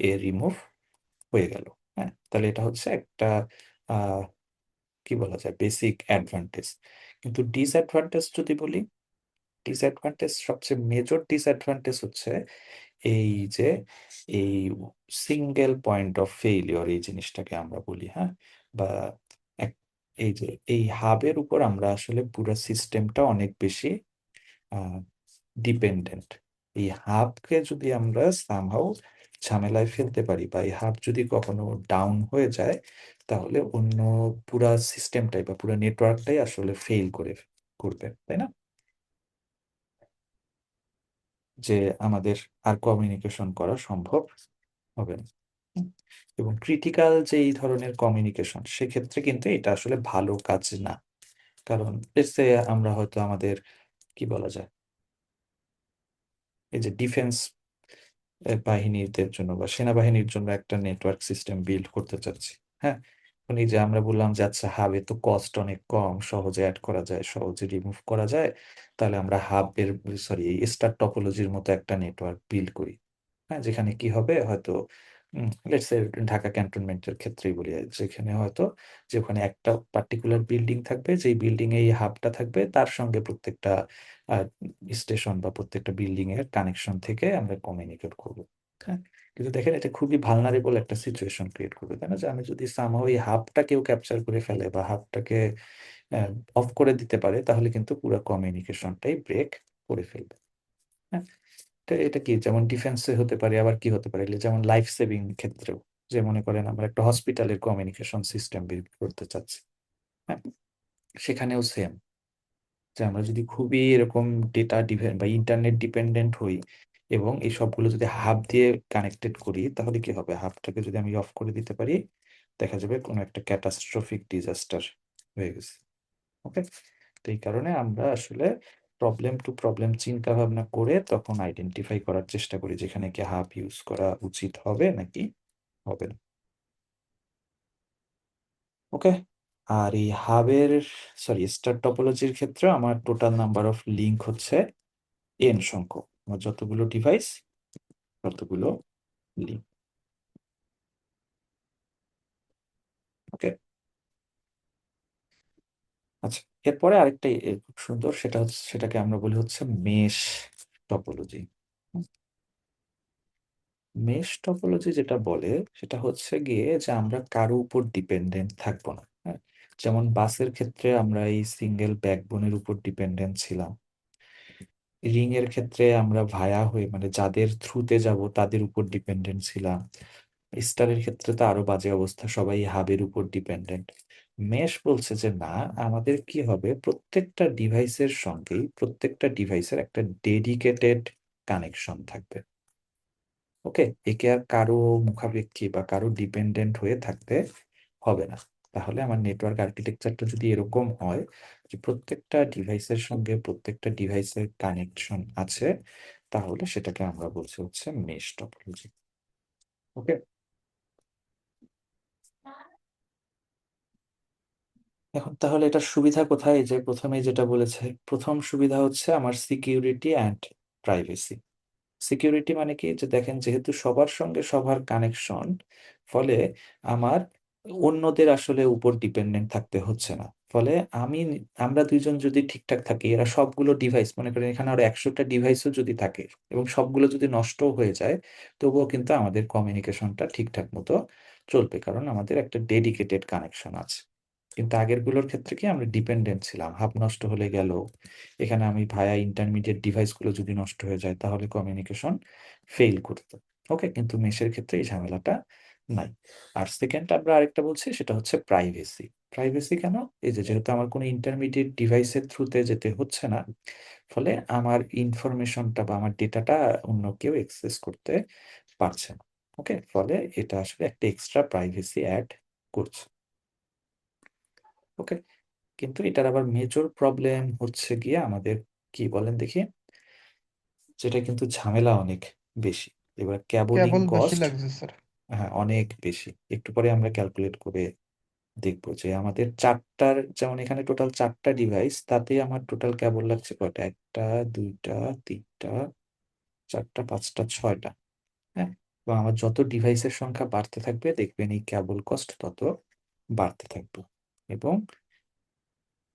Speaker 1: এ রিমুভ হয়ে গেল। হ্যাঁ, তাহলে এটা হচ্ছে একটা আহ কি বলা যায়, বেসিক অ্যাডভান্টেজ। কিন্তু ডিসঅ্যাডভান্টেজ যদি বলি, সবচেয়ে মেজর ডিসঅ্যাডভান্টেজ হচ্ছে এই যে এই সিঙ্গেল পয়েন্ট অফ ফেইলিওর, এই জিনিসটাকে আমরা বলি, হ্যাঁ, বা এক- এই যে এই হাবের উপর আমরা আসলে পুরো সিস্টেমটা অনেক বেশি ডিপেন্ডেন্ট। এই হাবকে যদি আমরা সামহাউ ঝামেলায় ফেলতে পারি, বা এই হাব যদি কখনো ডাউন হয়ে যায়, তাহলে অন্য পুরা সিস্টেমটাই বা পুরো নেটওয়ার্কটাই আসলে ফেল করবে, তাই না? যে আমাদের আর কমিউনিকেশন করা সম্ভব হবে না। হুম। এবং ক্রিটিক্যাল যে এই ধরনের কমিউনিকেশন, সেক্ষেত্রে কিন্তু এটা আসলে ভালো কাজ না। কারণ এসে আমরা হয়তো আমাদের কি বলা যায়, এই যে ডিফেন্স বাহিনীদের জন্য বা সেনাবাহিনীর জন্য একটা নেটওয়ার্ক সিস্টেম বিল্ড করতে চাচ্ছি। হ্যাঁ, এখন এই যে আমরা বললাম যে আচ্ছা, হাবে তো কস্ট অনেক কম, সহজে অ্যাড করা যায়, সহজে রিমুভ করা যায়, তাহলে আমরা হাবের সরি স্টার টপোলজির মতো একটা নেটওয়ার্ক বিল্ড করি। হ্যাঁ, যেখানে কি হবে হয়তো, লেটস সে ঢাকা ক্যান্টনমেন্টের ক্ষেত্রেই বলি, যেখানে হয়তো যে ওখানে একটা পার্টিকুলার বিল্ডিং থাকবে, যেই বিল্ডিং এ এই হাবটা থাকবে, তার সঙ্গে প্রত্যেকটা স্টেশন বা প্রত্যেকটা বিল্ডিং এর কানেকশন থেকে আমরা কমিউনিকেট করব। হ্যাঁ, কিন্তু দেখেন এটা খুবই ভালনারেবল একটা সিচুয়েশন ক্রিয়েট করবে, তাই না? যে আমি যদি সামহাও এই হাবটা কেউ ক্যাপচার করে ফেলে বা হাবটাকে অফ করে দিতে পারে, তাহলে কিন্তু পুরো কমিউনিকেশনটাই ব্রেক করে ফেলবে। হ্যাঁ, এটা কি যেমন ডিফেন্সে হতে পারে, আবার কি হতে পারে, যেমন লাইফ সেভিং ক্ষেত্রেও, যে মনে করেন আমরা একটা হসপিটালের কমিউনিকেশন সিস্টেম বিল্ড করতে চাচ্ছি। হ্যাঁ, সেখানেও সেম, যে আমরা যদি খুবই এরকম ডেটা ডিপেন্ড বা ইন্টারনেট ডিপেন্ডেন্ট হই, এবং এই সবগুলো যদি হাব দিয়ে কানেক্টেড করি, তাহলে কি হবে, হাবটাকে যদি আমি অফ করে দিতে পারি, দেখা যাবে কোনো একটা ক্যাটাস্ট্রফিক ডিজাস্টার হয়ে গেছে। ওকে, তো এই কারণে আমরা আসলে প্রবলেম টু প্রবলেম চিন্তা ভাবনা করে তখন আইডেন্টিফাই করার চেষ্টা করি যেখানে কি হাব ইউজ করা উচিত হবে নাকি হবে না। ওকে, আর এই হাবের স্টার টপোলজির ক্ষেত্রে আমার টোটাল নাম্বার অফ লিঙ্ক হচ্ছে এন সংখ্যক, আমার যতগুলো ডিভাইস ততগুলো লিঙ্ক। ওকে, আচ্ছা, এরপরে আরেকটা খুব সুন্দর, সেটাকে আমরা বলি হচ্ছে মেশ টপোলজি। মেশ টপোলজি যেটা বলে, সেটা হচ্ছে গিয়ে যে আমরা কারো উপর ডিপেন্ডেন্ট থাকবো না। হ্যাঁ, যেমন বাসের ক্ষেত্রে আমরা এই সিঙ্গেল ব্যাকবোনের উপর ডিপেন্ডেন্ট ছিলাম, রিং এর ক্ষেত্রে আমরা ভায়া হয়ে মানে যাদের থ্রুতে যাব তাদের উপর ডিপেন্ডেন্ট ছিলাম, স্টারের ক্ষেত্রে তো আরো বাজে অবস্থা, সবাই হাবের উপর ডিপেন্ডেন্ট। মেশ বলছে যে না, আমাদের কি হবে, প্রত্যেকটা ডিভাইসের সঙ্গেই প্রত্যেকটা ডিভাইসের একটা ডেডিকেটেড কানেকশন থাকবে। ওকে, একে আর কারো মুখাপেক্ষী বা কারো ডিপেন্ডেন্ট হয়ে থাকতে হবে না। তাহলে আমার নেটওয়ার্ক আর্কিটেকচারটা যদি এরকম হয় যে প্রত্যেকটা ডিভাইসের সঙ্গে প্রত্যেকটা ডিভাইসের কানেকশন আছে, তাহলে সেটাকে আমরা বলছি হচ্ছে মেশ টপোলজি। ওকে, এখন তাহলে এটার সুবিধা কোথায়? এই যে প্রথমে যেটা বলেছে, প্রথম সুবিধা হচ্ছে আমার সিকিউরিটি অ্যান্ড প্রাইভেসি। সিকিউরিটি মানে কি, যে দেখেন যেহেতু সবার সঙ্গে সবার কানেকশন, ফলে আমার অন্যদের আসলে উপর ডিপেন্ডেন্ট থাকতে হচ্ছে না। ফলে আমরা দুইজন যদি ঠিকঠাক থাকি, এরা সবগুলো ডিভাইস, মনে করেন এখানে আরো 100টা ডিভাইসও যদি থাকে এবং সবগুলো যদি নষ্ট হয়ে যায়, তবুও কিন্তু আমাদের কমিউনিকেশনটা ঠিকঠাক মতো চলবে, কারণ আমাদের একটা ডেডিকেটেড কানেকশন আছে। কিন্তু আগেরগুলোর ক্ষেত্রে কি আমরা ডিপেন্ডেন্ট ছিলাম, হাব নষ্ট হলে গেল, এখানে আমি ভায়া ইন্টারমিডিয়েট ডিভাইসগুলো যদি নষ্ট হয়ে যায় তাহলে কমিউনিকেশন ফেল করতো। ওকে, কিন্তু মেশের ক্ষেত্রে এই ঝামেলাটা নাই। আর সেকেন্ড আমরা আরেকটা বলছি, সেটা হচ্ছে প্রাইভেসি। প্রাইভেসি কেন? এই যে যেহেতু আমার কোনো ইন্টারমিডিয়েট ডিভাইসের থ্রুতে যেতে হচ্ছে না, ফলে আমার ইনফরমেশনটা বা আমার ডেটাটা অন্য কেউ অ্যাক্সেস করতে পারছে না। ওকে, ফলে এটা আসলে একটা এক্সট্রা প্রাইভেসি অ্যাড করছে। ওকে, কিন্তু এটার আবার মেজর প্রবলেম হচ্ছে গিয়ে আমাদের, কি বলেন দেখি, যেটা কিন্তু ঝামেলা অনেক বেশি। এবার ক্যাবলিং
Speaker 2: কেবল বেশি
Speaker 1: কস্ট,
Speaker 2: লাগছে স্যার।
Speaker 1: হ্যাঁ অনেক বেশি। একটু পরে আমরা ক্যালকুলেট করে দেখবো যে আমাদের চারটার, যেমন এখানে টোটাল 4টা ডিভাইস, তাতে আমার টোটাল কেবল লাগছে কয়টা, একটা, দুইটা, তিনটা, চারটা, পাঁচটা, 6টা। হ্যাঁ, এবং আমার যত ডিভাইসের সংখ্যা বাড়তে থাকবে দেখবেন এই কেবল কস্ট তত বাড়তে থাকবে। এবং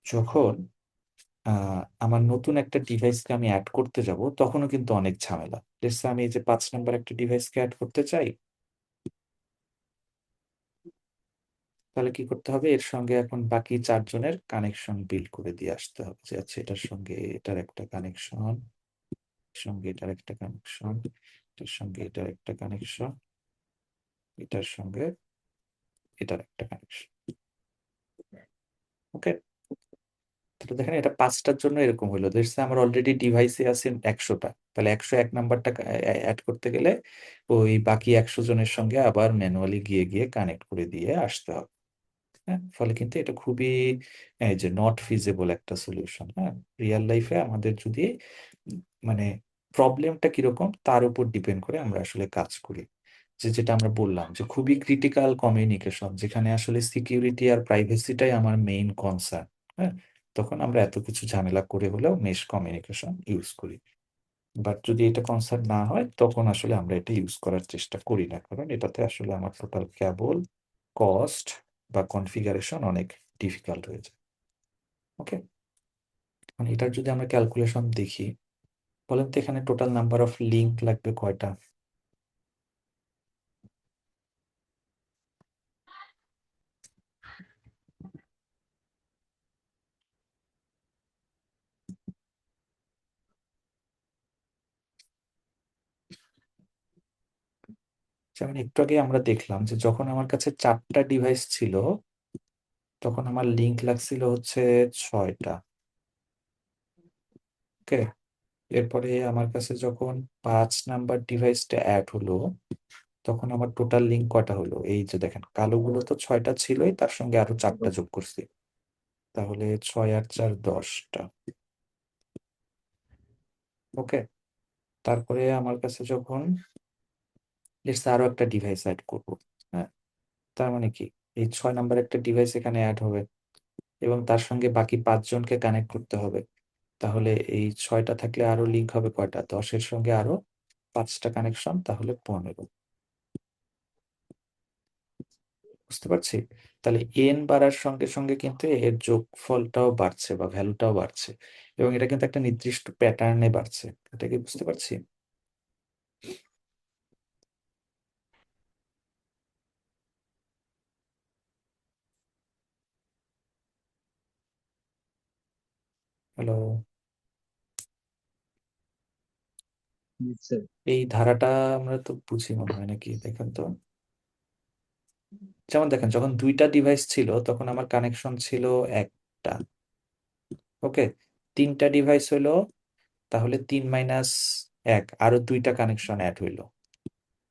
Speaker 1: যখন আমার নতুন একটা ডিভাইসকে আমি অ্যাড করতে যাব, তখনও কিন্তু অনেক ঝামেলা। লেটস আমি এই যে 5 নাম্বার একটা ডিভাইসকে অ্যাড করতে চাই, তাহলে কি করতে হবে, এর সঙ্গে এখন বাকি 4জনের কানেকশন বিল্ড করে দিয়ে আসতে হবে, যে আচ্ছা এটার সঙ্গে এটার একটা কানেকশন, সঙ্গে এটার একটা কানেকশন, এটার সঙ্গে এটার একটা কানেকশন, এটার সঙ্গে এটার একটা কানেকশন। ওকে, তাহলে দেখেন এটা 5টার জন্য এরকম হলো। লেটস আমার অলরেডি ডিভাইসে আছে 100টা, তাহলে 101 নাম্বারটা অ্যাড করতে গেলে ওই বাকি 100 জনের সঙ্গে আবার ম্যানুয়ালি গিয়ে গিয়ে কানেক্ট করে দিয়ে আসতে হবে। হ্যাঁ, ফলে কিন্তু এটা খুবই, এই যে নট ফিজিবল একটা সলিউশন। হ্যাঁ, রিয়েল লাইফে আমাদের যদি মানে প্রবলেমটা কিরকম তার উপর ডিপেন্ড করে আমরা আসলে কাজ করি। যেটা আমরা বললাম যে খুবই ক্রিটিক্যাল কমিউনিকেশন, যেখানে আসলে সিকিউরিটি আর প্রাইভেসিটাই আমার মেইন কনসার্ন। হ্যাঁ, তখন আমরা এত কিছু ঝামেলা করে হলেও মেশ কমিউনিকেশন ইউজ করি। বাট যদি এটা কনসার্ন না হয়, তখন আসলে আমরা এটা ইউজ করার চেষ্টা করি না, কারণ এটাতে আসলে আমার টোটাল কেবল কস্ট বা কনফিগারেশন অনেক ডিফিকাল্ট হয়ে যায়। ওকে, মানে এটার যদি আমরা ক্যালকুলেশন দেখি, বলেন তো এখানে টোটাল নাম্বার অফ লিঙ্ক লাগবে কয়টা? যেমন একটু আগে আমরা দেখলাম যে যখন আমার কাছে 4টা ডিভাইস ছিল, তখন আমার লিঙ্ক লাগছিল হচ্ছে 6টা। ওকে, এরপরে আমার কাছে যখন 5 নাম্বার ডিভাইসটা অ্যাড হলো, তখন আমার টোটাল লিঙ্ক কয়টা হলো? এই যে দেখেন কালোগুলো তো 6টা ছিলই, তার সঙ্গে আরো 4টা যোগ করছি, তাহলে 6 আর 4 10টা। ওকে, তারপরে আমার কাছে যখন আরো একটা ডিভাইস অ্যাড করবো, হ্যাঁ, তার মানে কি এই 6 নাম্বার একটা ডিভাইস এখানে অ্যাড হবে এবং তার সঙ্গে বাকি 5জনকে কানেক্ট করতে হবে। তাহলে এই 6টা থাকলে আরো লিঙ্ক হবে কয়টা, 10-এর সঙ্গে আরো 5টা কানেকশন, তাহলে 15। বুঝতে পারছি? তাহলে এন বাড়ার সঙ্গে সঙ্গে কিন্তু এর যোগফলটাও বাড়ছে বা ভ্যালুটাও বাড়ছে, এবং এটা কিন্তু একটা নির্দিষ্ট প্যাটার্নে বাড়ছে। এটা কি বুঝতে পারছি? হ্যালো, এই ধারাটা আমরা তো বুঝি মনে হয়, নাকি দেখেন তো। যেমন দেখেন, যখন 2টা ডিভাইস ছিল তখন আমার কানেকশন ছিল একটা। ওকে, 3টা ডিভাইস হলো, তাহলে 3 - 1, আরো 2টা কানেকশন অ্যাড হইলো।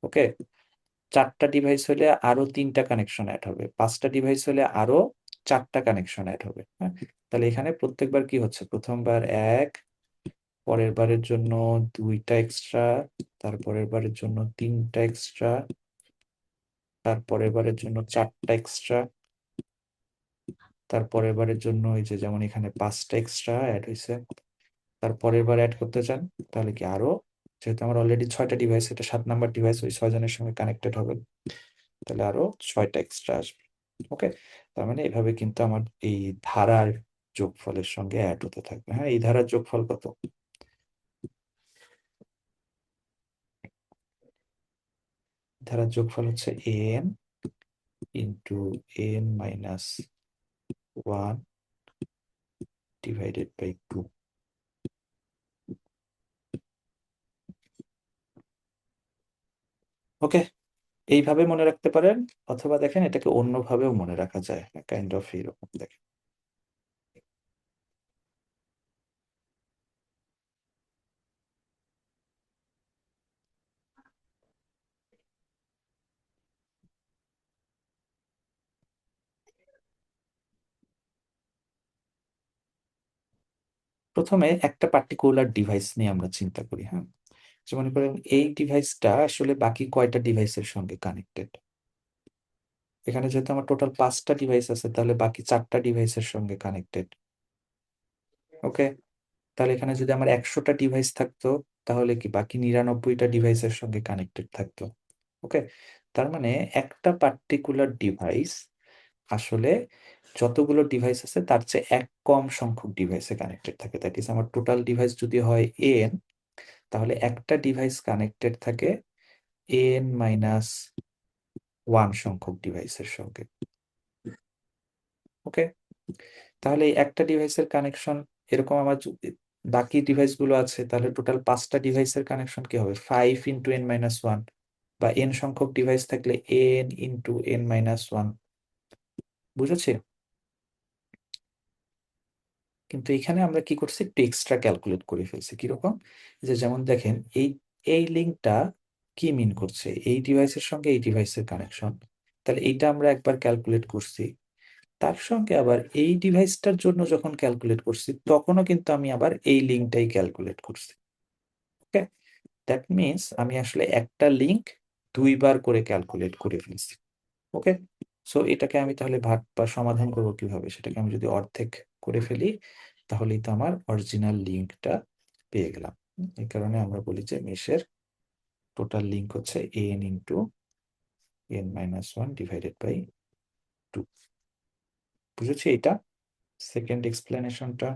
Speaker 1: ওকে, 4টা ডিভাইস হলে আরো 3টা কানেকশন অ্যাড হবে, 5টা ডিভাইস হলে আরো 4টা কানেকশন অ্যাড হবে। হ্যাঁ, তাহলে এখানে প্রত্যেকবার কি হচ্ছে, প্রথমবার 1, পরের বারের জন্য 2টা এক্সট্রা, তারপরের বারের জন্য 3টা এক্সট্রা, তারপরের বারের জন্য 4টা এক্সট্রা, তারপরের বারের জন্য এই যে যেমন এখানে 5টা এক্সট্রা অ্যাড হয়েছে। তারপরের বার অ্যাড করতে চান, তাহলে কি আরো, যেহেতু আমার অলরেডি 6টা ডিভাইস, এটা 7 নাম্বার ডিভাইস ওই 6জনের সঙ্গে কানেক্টেড হবে, তাহলে আরো 6টা এক্সট্রা আসবে। ওকে, তার মানে এভাবে কিন্তু আমার এই ধারার যোগফলের সঙ্গে অ্যাড হতে থাকবে। হ্যাঁ, এই ধারার যোগফল কত? ধারার যোগফল হচ্ছে an into n-1 divided by 2। Okay, এইভাবে মনে রাখতে পারেন, অথবা দেখেন এটাকে অন্যভাবেও মনে রাখা যায়, কাইন্ড অফ এইরকম দেখেন। প্রথমে একটা পার্টিকুলার ডিভাইস নিয়ে আমরা চিন্তা করি। হ্যাঁ, যে মনে করেন এই ডিভাইসটা আসলে বাকি কয়টা ডিভাইসের সঙ্গে কানেক্টেড। এখানে যেহেতু আমার টোটাল 5টা ডিভাইস আছে, তাহলে বাকি 4টা ডিভাইসের সঙ্গে কানেক্টেড। ওকে, তাহলে এখানে যদি আমার 100টা ডিভাইস থাকতো, তাহলে কি বাকি 99টা ডিভাইসের সঙ্গে কানেক্টেড থাকতো। ওকে, তার মানে একটা পার্টিকুলার ডিভাইস আসলে যতগুলো ডিভাইস আছে তার চেয়ে এক কম সংখ্যক ডিভাইসে কানেক্টেড থাকে। দ্যাট ইজ, আমার টোটাল ডিভাইস যদি হয় n, তাহলে একটা ডিভাইস কানেক্টেড থাকে n-1 সংখ্যক ডিভাইসের সঙ্গে। ওকে, তাহলে এই একটা ডিভাইসের কানেকশন এরকম আমার বাকি ডিভাইসগুলো আছে, তাহলে টোটাল 5টা ডিভাইসের কানেকশন কি হবে? 5 × n-1, বা n সংখ্যক ডিভাইস থাকলে n × n-1। বুঝেছি? কিন্তু এখানে আমরা কি করছি, একটু এক্সট্রা ক্যালকুলেট করে ফেলছি। কিরকম? যে যেমন দেখেন, এই এই লিঙ্কটা কি মিন করছে, এই ডিভাইসের সঙ্গে এই ডিভাইসের কানেকশন। তাহলে এইটা আমরা একবার ক্যালকুলেট করছি, তার সঙ্গে আবার এই ডিভাইসটার জন্য যখন ক্যালকুলেট করছি, তখনও কিন্তু আমি আবার এই লিঙ্কটাই ক্যালকুলেট করছি। ওকে, দ্যাট মিনস আমি আসলে একটা লিঙ্ক দুইবার করে ক্যালকুলেট করে ফেলছি। ওকে, সো এটাকে আমি তাহলে ভাগ বা সমাধান করবো কিভাবে? সেটাকে আমি যদি অর্ধেক করে ফেলি, তাহলেই তো আমার অরিজিনাল লিঙ্কটা পেয়ে গেলাম। এই কারণে আমরা বলি যে মেশের টোটাল লিঙ্ক হচ্ছে n × n-1 ডিভাইডেড বাই 2। বুঝেছি এটা সেকেন্ড এক্সপ্লেনেশনটা?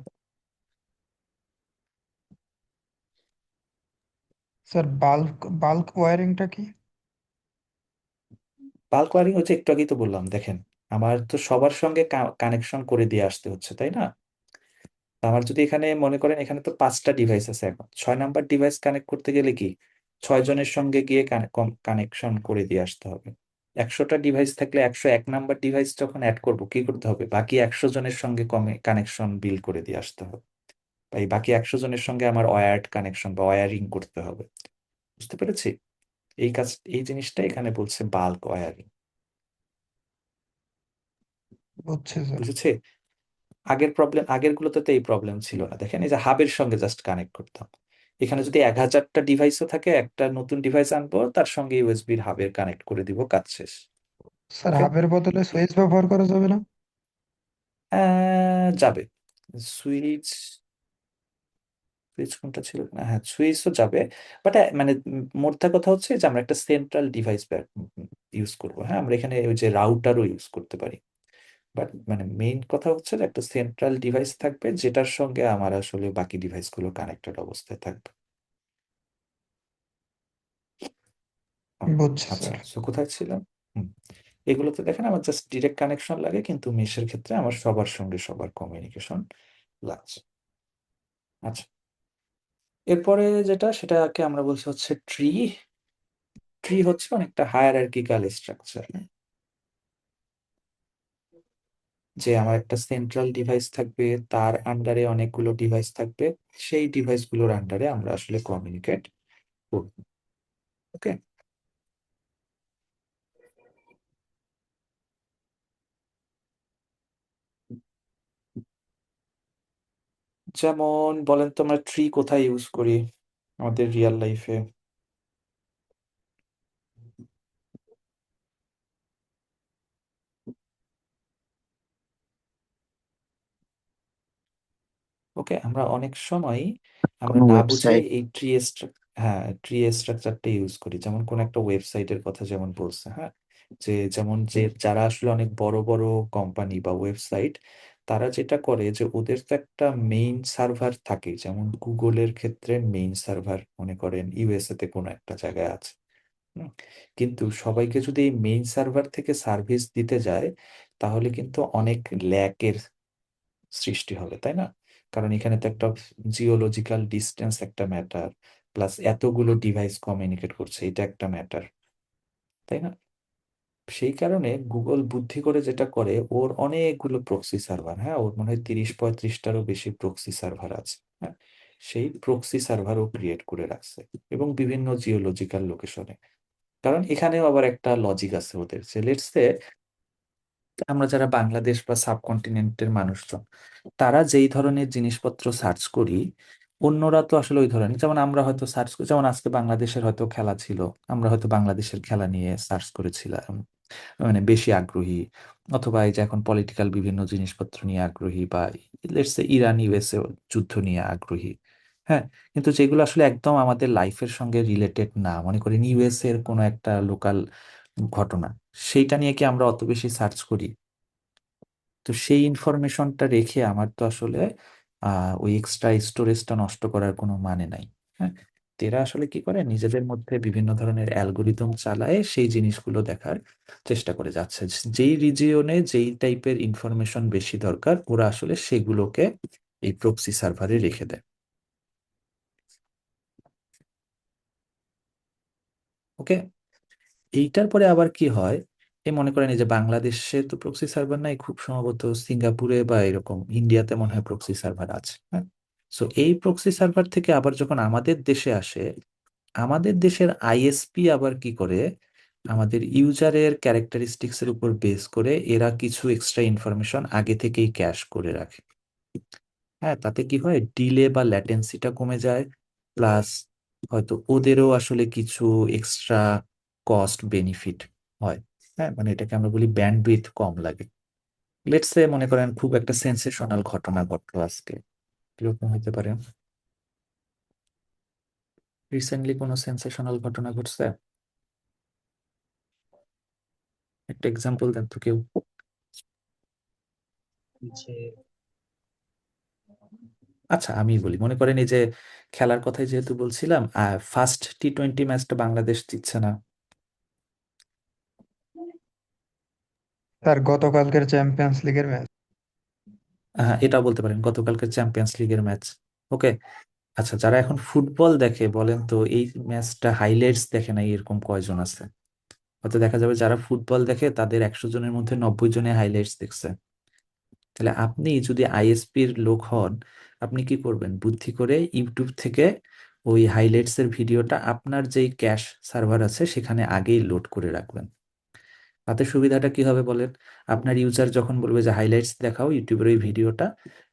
Speaker 5: স্যার বাল্ক বাল্ক ওয়ারিংটা কি?
Speaker 1: বাল্ক ওয়ারিং হচ্ছে, একটু আগেই তো বললাম, দেখেন আমার তো সবার সঙ্গে কানেকশন করে দিয়ে আসতে হচ্ছে, তাই না? আমার যদি এখানে মনে করেন, এখানে তো 5টা ডিভাইস আছে, এখন 6 নাম্বার ডিভাইস কানেক্ট করতে গেলে কি 6 জনের সঙ্গে গিয়ে কানেকশন করে দিয়ে আসতে হবে। 100টা ডিভাইস থাকলে 101 নাম্বার ডিভাইস যখন অ্যাড করব, কি করতে হবে? বাকি 100 জনের সঙ্গে কানেকশন বিল করে দিয়ে আসতে হবে। বা এই বাকি 100 জনের সঙ্গে আমার ওয়্যার্ড কানেকশন বা ওয়্যারিং করতে হবে। বুঝতে পেরেছি? এই কাজ, এই জিনিসটা এখানে বলছে বাল্ক ওয়্যারিং।
Speaker 5: বুঝছি স্যার।
Speaker 1: বুঝেছি? আগের গুলোতে তো এই প্রবলেম ছিল না। দেখেন, এই যে হাবের সঙ্গে জাস্ট কানেক্ট করতাম। এখানে যদি 1000টা ডিভাইসও থাকে, একটা নতুন ডিভাইস আনবো, তার সঙ্গে ইউএসবির হাবের কানেক্ট করে দিব, কাজ শেষ।
Speaker 5: স্যার
Speaker 1: ওকে,
Speaker 5: হাবের বদলে সুইচ ব্যবহার করা যাবে না?
Speaker 1: যাবে। সুইচ, সুইচ কোনটা ছিল না, হ্যাঁ সুইচও যাবে। বাট মানে মোদ্দা কথা হচ্ছে যে আমরা একটা সেন্ট্রাল ডিভাইস ইউজ করবো। হ্যাঁ, আমরা এখানে ওই যে রাউটারও ইউজ করতে পারি। বাট মানে মেইন কথা হচ্ছে যে একটা সেন্ট্রাল ডিভাইস থাকবে, যেটার সঙ্গে আমার আসলে বাকি ডিভাইসগুলো কানেক্টেড অবস্থায় থাকবে। ও,
Speaker 5: বুঝছি
Speaker 1: আচ্ছা,
Speaker 5: স্যার।
Speaker 1: সো কোথায় ছিলাম? হুম, এগুলোতে দেখেন আমার জাস্ট ডিরেক্ট কানেকশন লাগে, কিন্তু মেশের ক্ষেত্রে আমার সবার সঙ্গে সবার কমিউনিকেশন লাগছে। আচ্ছা, এরপরে যেটা, সেটাকে আমরা বলছি হচ্ছে ট্রি। ট্রি হচ্ছে অনেকটা হায়ারার্কিক্যাল স্ট্রাকচার, যে আমার একটা সেন্ট্রাল ডিভাইস থাকবে, তার আন্ডারে অনেকগুলো ডিভাইস থাকবে, সেই ডিভাইসগুলোর আন্ডারে আমরা আসলে কমিউনিকেট করব। ওকে, যেমন বলেন তো, আমরা ট্রি কোথায় ইউজ করি আমাদের রিয়েল লাইফে? ওকে, আমরা অনেক সময় আমরা
Speaker 2: কোনো
Speaker 1: না বুঝে
Speaker 2: ওয়েবসাইট।
Speaker 1: এই হ্যাঁ ট্রি স্ট্রাকচারটা ইউজ করি, যেমন কোন একটা ওয়েবসাইটের কথা যেমন বলছে। হ্যাঁ, যে যেমন যে যারা আসলে অনেক বড় বড় কোম্পানি বা ওয়েবসাইট, তারা যেটা করে যে ওদের তো একটা মেইন সার্ভার থাকে, যেমন গুগলের ক্ষেত্রে মেইন সার্ভার মনে করেন ইউএসএ তে কোনো একটা জায়গায় আছে। হুম, কিন্তু সবাইকে যদি এই মেইন সার্ভার থেকে সার্ভিস দিতে যায়, তাহলে কিন্তু অনেক ল্যাকের সৃষ্টি হবে, তাই না? কারণ এখানে তো একটা জিওলজিক্যাল ডিস্টেন্স একটা ম্যাটার, প্লাস এতগুলো ডিভাইস কমিউনিকেট করছে, এটা একটা ম্যাটার, তাই না? সেই কারণে গুগল বুদ্ধি করে যেটা করে, ওর অনেকগুলো প্রক্সি সার্ভার, হ্যাঁ, ওর মনে হয় 30-35টারও বেশি প্রক্সি সার্ভার আছে। হ্যাঁ, সেই প্রক্সি সার্ভারও ক্রিয়েট করে রাখছে, এবং বিভিন্ন জিওলজিক্যাল লোকেশনে। কারণ এখানেও আবার একটা লজিক আছে ওদের, যে লেটস সে আমরা যারা বাংলাদেশ বা সাবকন্টিনেন্টের মানুষজন, তারা যেই ধরনের জিনিসপত্র সার্চ করি, অন্যরা তো আসলে ওই ধরনের, যেমন আমরা হয়তো সার্চ করি, যেমন আজকে বাংলাদেশের হয়তো খেলা ছিল, আমরা হয়তো বাংলাদেশের খেলা নিয়ে সার্চ করেছিলাম, মানে বেশি আগ্রহী। অথবা এই যে এখন পলিটিক্যাল বিভিন্ন জিনিসপত্র নিয়ে আগ্রহী, বা লেটস সে ইরান ইউএসএ যুদ্ধ নিয়ে আগ্রহী। হ্যাঁ, কিন্তু যেগুলো আসলে একদম আমাদের লাইফের সঙ্গে রিলেটেড না, মনে করেন ইউএসএ এর কোনো একটা লোকাল ঘটনা, সেইটা নিয়ে কি আমরা অত বেশি সার্চ করি? তো সেই ইনফরমেশনটা রেখে আমার তো আসলে ওই এক্সট্রা স্টোরেজটা নষ্ট করার কোনো মানে নাই। হ্যাঁ, তো এরা আসলে কি করে, নিজেদের মধ্যে বিভিন্ন ধরনের অ্যালগোরিদম চালায় সেই জিনিসগুলো দেখার চেষ্টা করে যাচ্ছে। যেই রিজিয়নে যেই টাইপের ইনফরমেশন বেশি দরকার, ওরা আসলে সেগুলোকে এই প্রক্সি সার্ভারে রেখে দেয়। ওকে, এইটার পরে আবার কি হয়, এই মনে করেন এই যে বাংলাদেশে তো প্রক্সি সার্ভার নাই, খুব সম্ভবত সিঙ্গাপুরে বা এরকম ইন্ডিয়াতে মনে হয় প্রক্সি সার্ভার আছে। হ্যাঁ, সো এই প্রক্সি সার্ভার থেকে আবার যখন আমাদের দেশে আসে, আমাদের দেশের আইএসপি আবার কি করে, আমাদের ইউজারের ক্যারেক্টারিস্টিক্স এর উপর বেস করে এরা কিছু এক্সট্রা ইনফরমেশন আগে থেকেই ক্যাশ করে রাখে। হ্যাঁ, তাতে কি হয়, ডিলে বা ল্যাটেন্সিটা কমে যায়, প্লাস হয়তো ওদেরও আসলে কিছু এক্সট্রা কস্ট বেনিফিট হয়। হ্যাঁ, মানে এটাকে আমরা বলি ব্যান্ডউইথ কম লাগে। লেটস সে মনে করেন খুব একটা সেন্সেশনাল ঘটনা ঘটলো আজকে, কিরকম হতে পারে? রিসেন্টলি কোনো সেন্সেশনাল ঘটনা ঘটছে? একটা এক্সাম্পল দেন তো কেউ।
Speaker 2: যে
Speaker 1: আচ্ছা, আমি বলি, মনে করেন এই যে খেলার কথাই যেহেতু বলছিলাম, ফার্স্ট টি-20 ম্যাচটা বাংলাদেশ জিতছে না?
Speaker 5: স্যার গতকালকের চ্যাম্পিয়ন্স লিগের ম্যাচ।
Speaker 1: হ্যাঁ, এটাও বলতে পারেন গতকালকে চ্যাম্পিয়ন্স লিগের ম্যাচ। ওকে, আচ্ছা, যারা এখন ফুটবল দেখে বলেন তো এই ম্যাচটা হাইলাইটস দেখে না এরকম কয়জন আছে? হয়তো দেখা যাবে যারা ফুটবল দেখে তাদের 100 জনের মধ্যে 90 জনে হাইলাইটস দেখছে। তাহলে আপনি যদি আইএসপির লোক হন, আপনি কি করবেন, বুদ্ধি করে ইউটিউব থেকে ওই হাইলাইটস এর ভিডিওটা আপনার যেই ক্যাশ সার্ভার আছে সেখানে আগেই লোড করে রাখবেন। তাতে সুবিধাটা কি হবে বলেন, আপনার ইউজার যখন বলবে যে হাইলাইটস দেখাও ইউটিউবের ওই ভিডিওটা,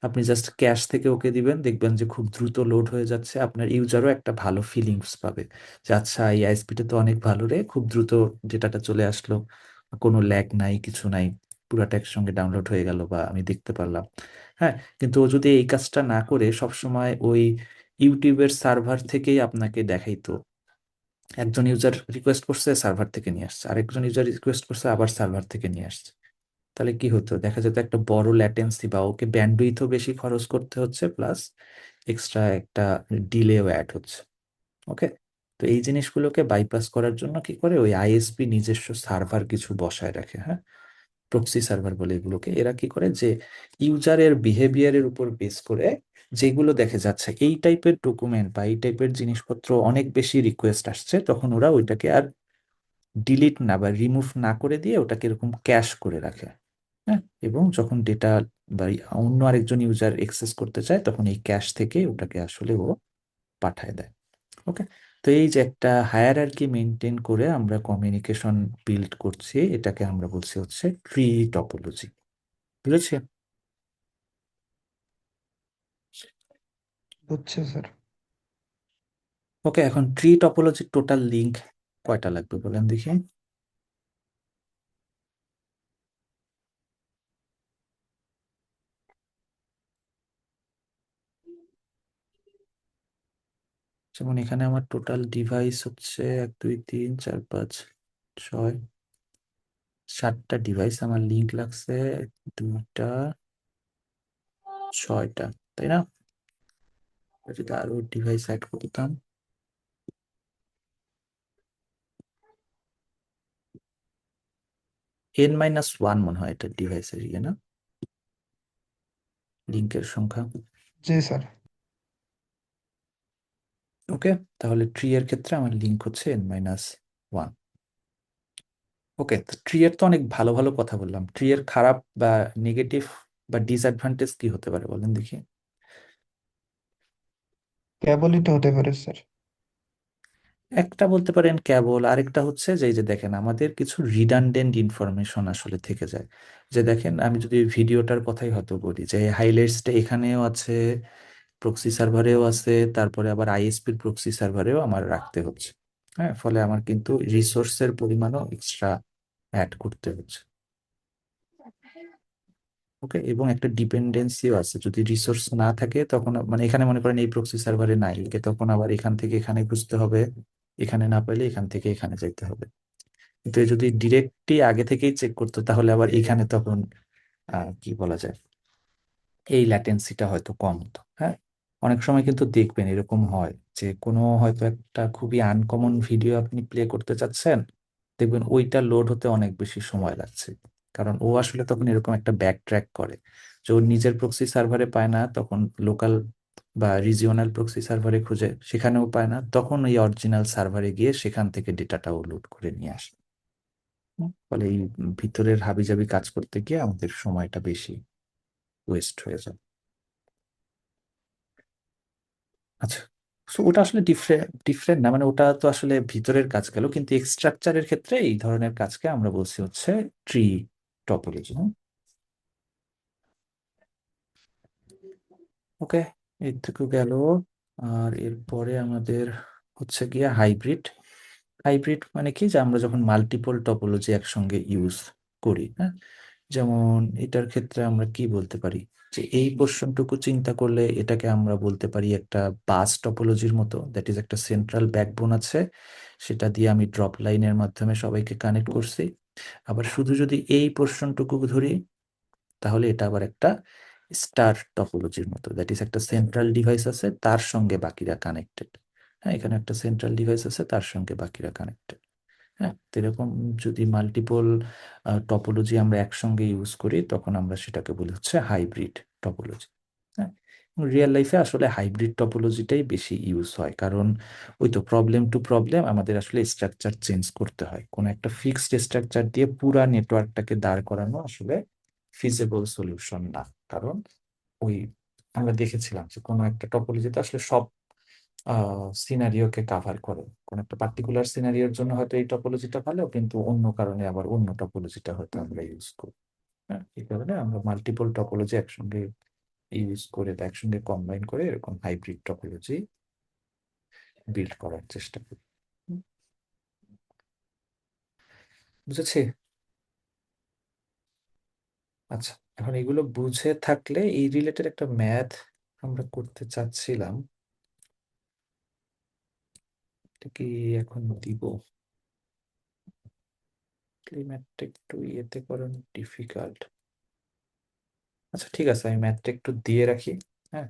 Speaker 1: আপনি জাস্ট ক্যাশ থেকে ওকে দিবেন, দেখবেন যে খুব দ্রুত লোড হয়ে যাচ্ছে, আপনার ইউজারও একটা ভালো ফিলিংস পাবে যে আচ্ছা এই আইএসপিটা তো অনেক ভালো রে, খুব দ্রুত ডেটাটা চলে আসলো, কোনো ল্যাগ নাই, কিছু নাই, পুরাটা একসঙ্গে ডাউনলোড হয়ে গেল বা আমি দেখতে পারলাম। হ্যাঁ, কিন্তু ও যদি এই কাজটা না করে সবসময় ওই ইউটিউবের সার্ভার থেকেই আপনাকে দেখাইতো, একজন ইউজার রিকোয়েস্ট করছে সার্ভার থেকে নিয়ে আসছে, আরেকজন ইউজার রিকোয়েস্ট করছে আবার সার্ভার থেকে নিয়ে আসছে, তাহলে কি হতো, দেখা যেত একটা বড় ল্যাটেন্সি, বা ওকে ব্যান্ডউইথও বেশি খরচ করতে হচ্ছে, প্লাস এক্সট্রা একটা ডিলেও অ্যাড হচ্ছে। ওকে, তো এই জিনিসগুলোকে বাইপাস করার জন্য কি করে, ওই আইএসপি নিজস্ব সার্ভার কিছু বসায় রাখে। হ্যাঁ, প্রক্সি সার্ভার বলে এগুলোকে। এরা কি করে, যে ইউজারের বিহেভিয়ারের উপর বেস করে যেগুলো দেখে যাচ্ছে এই টাইপের ডকুমেন্ট বা এই টাইপের জিনিসপত্র অনেক বেশি রিকোয়েস্ট আসছে, তখন ওরা ওইটাকে আর ডিলিট না বা রিমুভ না করে দিয়ে ওটাকে এরকম ক্যাশ করে রাখে। হ্যাঁ, এবং যখন ডেটা বা অন্য আরেকজন ইউজার অ্যাক্সেস করতে চায়, তখন এই ক্যাশ থেকে ওটাকে আসলে ও পাঠায় দেয়। ওকে, তো এই যে একটা হায়ারার্কি মেনটেন করে আমরা কমিউনিকেশন বিল্ড করছি, এটাকে আমরা বলছি হচ্ছে ট্রি টপোলজি। বুঝেছি?
Speaker 5: বুঝছে স্যার।
Speaker 1: ওকে, এখন ট্রি টপোলজির টোটাল লিঙ্ক কয়টা লাগবে বলেন দেখি। যেমন এখানে আমার টোটাল ডিভাইস হচ্ছে 1 2 3 4 5 6, 7টা ডিভাইস আমার লিংক লাগছে, 2টা 6টা, তাই না? যদি আরো ডিভাইস অ্যাড করতাম, N-1 মনে হয় এটা ডিভাইসের ইয়ে না, লিংকের সংখ্যা।
Speaker 5: জি স্যার।
Speaker 1: ওকে, তাহলে ট্রি এর ক্ষেত্রে আমার লিংক হচ্ছে N-1। ওকে, ট্রি এর তো অনেক ভালো ভালো কথা বললাম, ট্রি এর খারাপ বা নেগেটিভ বা ডিসঅ্যাডভান্টেজ কি হতে পারে বলেন দেখি।
Speaker 5: কেবলই তো হতে পারে স্যার।
Speaker 1: একটা বলতে পারেন কেবল, আরেকটা হচ্ছে যে এই যে দেখেন আমাদের কিছু রিডান্ডেন্ট ইনফরমেশন আসলে থেকে যায়। যে দেখেন আমি যদি ভিডিওটার কথাই হয়তো বলি, যে হাইলাইটসটা এখানেও আছে, প্রক্সি সার্ভারেও আছে, তারপরে আবার আইএসপির প্রক্সি সার্ভারেও আমার রাখতে হচ্ছে। হ্যাঁ, ফলে আমার কিন্তু রিসোর্সের পরিমাণও এক্সট্রা অ্যাড করতে হচ্ছে। ওকে, এবং একটা ডিপেন্ডেন্সিও আছে, যদি রিসোর্স না থাকে তখন মানে এখানে মনে করেন এই প্রক্সি সার্ভারে নাই, একে তখন আবার এখান থেকে এখানে খুঁজতে হবে, এখানে না পেলে এখান থেকে এখানে যেতে হবে। কিন্তু এ যদি ডিরেক্টলি আগে থেকেই চেক করতো তাহলে আবার এখানে তখন কি বলা যায়, এই ল্যাটেন্সিটা হয়তো কম হতো। হ্যাঁ, অনেক সময় কিন্তু দেখবেন এরকম হয় যে কোনো হয়তো একটা খুবই আনকমন ভিডিও আপনি প্লে করতে চাচ্ছেন, দেখবেন ওইটা লোড হতে অনেক বেশি সময় লাগছে। কারণ ও আসলে তখন এরকম একটা ব্যাক ট্র্যাক করে, যে ওর নিজের প্রক্সি সার্ভারে পায় না, তখন লোকাল বা রিজিওনাল প্রক্সি সার্ভারে খুঁজে, সেখানেও পায় না, তখন এই অরিজিনাল সার্ভারে গিয়ে সেখান থেকে ডেটাটাও লোড করে নিয়ে আসে। ফলে এই ভিতরের হাবিজাবি কাজ করতে গিয়ে আমাদের সময়টা বেশি ওয়েস্ট হয়ে যায়। আচ্ছা, সো ওটা আসলে ডিফারেন্ট ডিফারেন্ট না, মানে ওটা তো আসলে ভিতরের কাজ গেল, কিন্তু এক্সট্রাকচারের ক্ষেত্রে এই ধরনের কাজকে আমরা বলছি হচ্ছে ট্রি টপোলজি। ওকে, এর থেকে গেল। আর এরপরে আমাদের হচ্ছে গিয়ে হাইব্রিড। হাইব্রিড মানে কি, যে আমরা যখন মাল্টিপল টপোলজি একসঙ্গে ইউজ করি। হ্যাঁ, যেমন এটার ক্ষেত্রে আমরা কি বলতে পারি, যে এই পোর্শনটুকু চিন্তা করলে এটাকে আমরা বলতে পারি একটা বাস টপোলজির মতো, দ্যাট ইজ একটা সেন্ট্রাল ব্যাকবোন আছে, সেটা দিয়ে আমি ড্রপ লাইনের মাধ্যমে সবাইকে কানেক্ট করছি। আবার শুধু যদি এই পোর্শনটুকু ধরি তাহলে এটা আবার একটা স্টার টপোলজির মতো, দ্যাট ইজ একটা সেন্ট্রাল ডিভাইস আছে তার সঙ্গে বাকিরা কানেক্টেড। হ্যাঁ, এখানে একটা সেন্ট্রাল ডিভাইস আছে তার সঙ্গে বাকিরা কানেক্টেড। হ্যাঁ, তো এরকম যদি মাল্টিপল টপোলজি আমরা একসঙ্গে ইউজ করি তখন আমরা সেটাকে বলি হচ্ছে হাইব্রিড টপোলজি। হ্যাঁ, রিয়েল লাইফে আসলে হাইব্রিড টপোলজিটাই বেশি ইউজ হয়, কারণ ওই তো প্রবলেম টু প্রবলেম আমাদের আসলে স্ট্রাকচার চেঞ্জ করতে হয়, কোনো একটা ফিক্সড স্ট্রাকচার দিয়ে পুরা নেটওয়ার্কটাকে দাঁড় করানো আসলে ফিজিবল সলিউশন না। কারণ ওই আমরা দেখেছিলাম যে কোনো একটা টপোলজিতে আসলে সব সিনারিওকে কাভার করে, কোন একটা পার্টিকুলার সিনারিওর জন্য হয়তো এই টপোলজিটা ভালো, কিন্তু অন্য কারণে আবার অন্য টপোলজিটা হয়তো আমরা ইউজ করি। হ্যাঁ, এই কারণে আমরা মাল্টিপল টপোলজি একসঙ্গে ইউজ করে বা একসঙ্গে কম্বাইন করে এরকম হাইব্রিড টপোলজি বিল্ড করার চেষ্টা করি। হুম, বুঝেছি। আচ্ছা, এখন এগুলো বুঝে থাকলে এই রিলেটেড একটা ম্যাথ আমরা করতে চাচ্ছিলাম, এটা কি এখন দিব? ম্যাথটা একটু ইয়েতে করেন, ডিফিকাল্ট। আচ্ছা ঠিক আছে, আমি ম্যাথটা একটু দিয়ে রাখি। হ্যাঁ,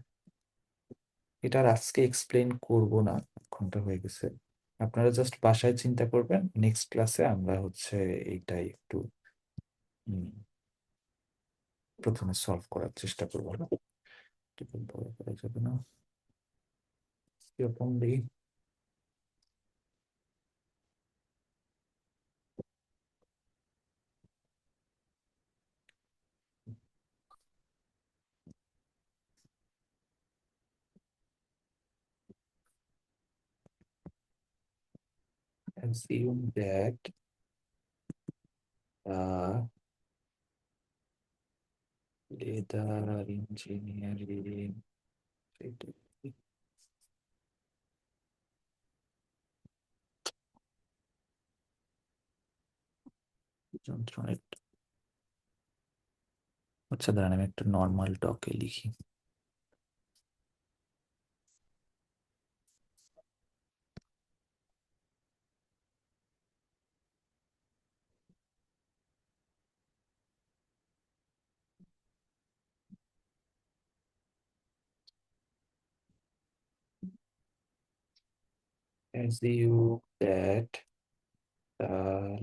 Speaker 1: এটা আর আজকে এক্সপ্লেন করব না, এক ঘন্টা হয়ে গেছে। আপনারা জাস্ট বাসায় চিন্তা করবেন, নেক্সট ক্লাসে আমরা হচ্ছে এইটাই একটু উম, প্রথমে সলভ করার চেষ্টা করবো। না, টিপল বড় করা যাবে না, এরকম দেখি। Assume that data engineering যন্ত্রণা। আচ্ছা দাঁড়ান, আমি একটা নর্মাল টকে লিখি। assume that the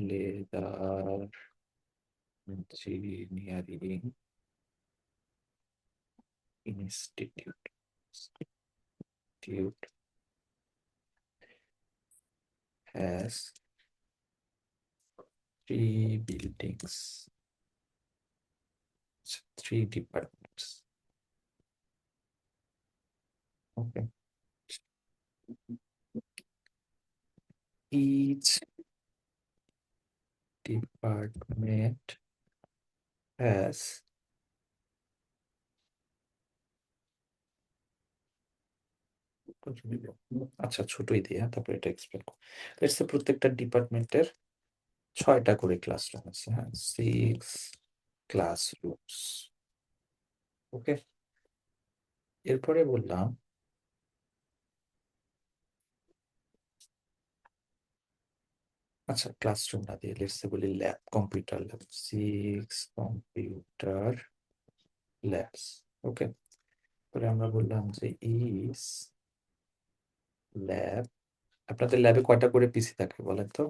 Speaker 1: leather engineering institute has 3 buildings, 3 departments. Okay. Each department has আচ্ছা ছোটই দিয়ে তারপর এটা এক্সপ্লেন লেটস প্রত্যেকটা ডিপার্টমেন্টের 6টা করে ক্লাসরুম আছে, হ্যাঁ, 6 ক্লাসরুমস। ওকে, এরপরে বললাম আচ্ছা ক্লাসরুম না দিয়ে লেটস বলি lab, computer lab, 6 computer labs. Okay, তাহলে আমরা বললাম যে ইস ল্যাব, আপনাদের ল্যাবে কয়টা করে পিসি থাকে বলেন তো?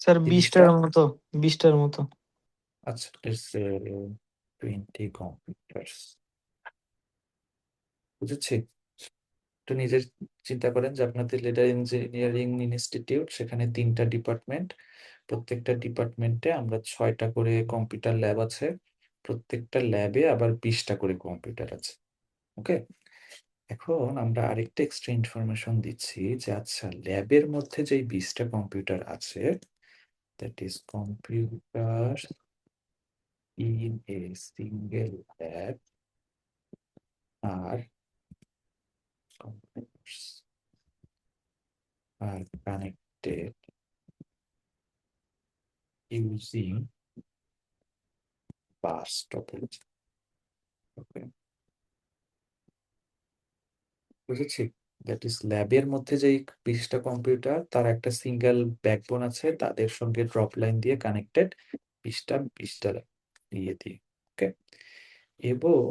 Speaker 6: স্যার
Speaker 1: 30টা?
Speaker 6: 20টার মতো, 20টার মতো।
Speaker 1: আচ্ছা লেটস 20 কম্পিউটার্স। বুঝেছি? একটু নিজের চিন্তা করেন যে আপনাদের লেদার ইঞ্জিনিয়ারিং ইনস্টিটিউট, সেখানে 3টা ডিপার্টমেন্ট, প্রত্যেকটা ডিপার্টমেন্টে আমরা 6টা করে কম্পিউটার ল্যাব আছে, প্রত্যেকটা ল্যাবে আবার 20টা করে কম্পিউটার আছে। ওকে, এখন আমরা আরেকটা এক্সট্রা ইনফরমেশন দিচ্ছি যে আচ্ছা ল্যাবের মধ্যে যেই 20টা কম্পিউটার আছে, that is computer in a single lab আর computers are connected using bus topology. Okay, বুঝেছি? দ্যাট ইজ ল্যাবের মধ্যে যে 20টা কম্পিউটার, তার একটা সিঙ্গেল ব্যাকবোন আছে, তাদের সঙ্গে ড্রপ লাইন দিয়ে কানেক্টেড 20টা ইয়ে দিয়ে। ওকে, এবং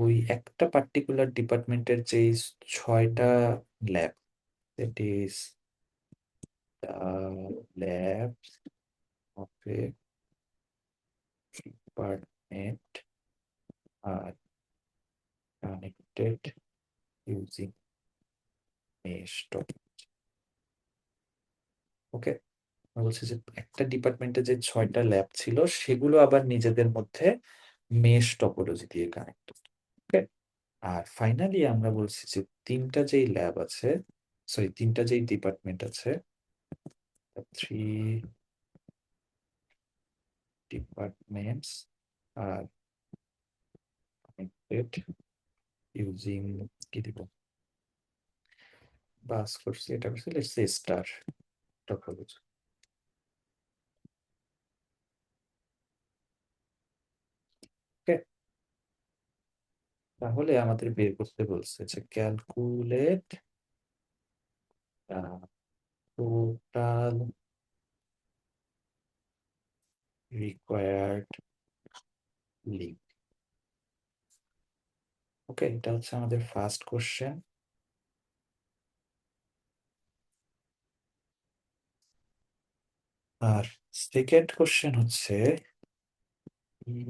Speaker 1: ওই একটা পার্টিকুলার ডিপার্টমেন্টের যে 6টা lab, that is lab of a department are connected using mesh topology. Okay, বলছে যে একটা ডিপার্টমেন্টে যে 6টা ল্যাব ছিল সেগুলো আবার নিজেদের মধ্যে মেশ টপোলজি দিয়ে কানেক্টেড। ওকে, আর ফাইনালি আমরা বলছি যে 3টা যেই ল্যাব আছে, সরি 3টা যেই ডিপার্টমেন্ট আছে, 3 departments are connected using কি দিব বাস করছি, এটা করছি লেটস সে স্টার টপোলজি। ওকে, তাহলে আমাদের বের করতে বলছে যে ক্যালকুলেট টোটাল রিকোয়ার্ড লিঙ্ক। ওকে, এটা হচ্ছে আমাদের ফার্স্ট কোশ্চেন। আর সেকেন্ড কোশ্চেন হচ্ছে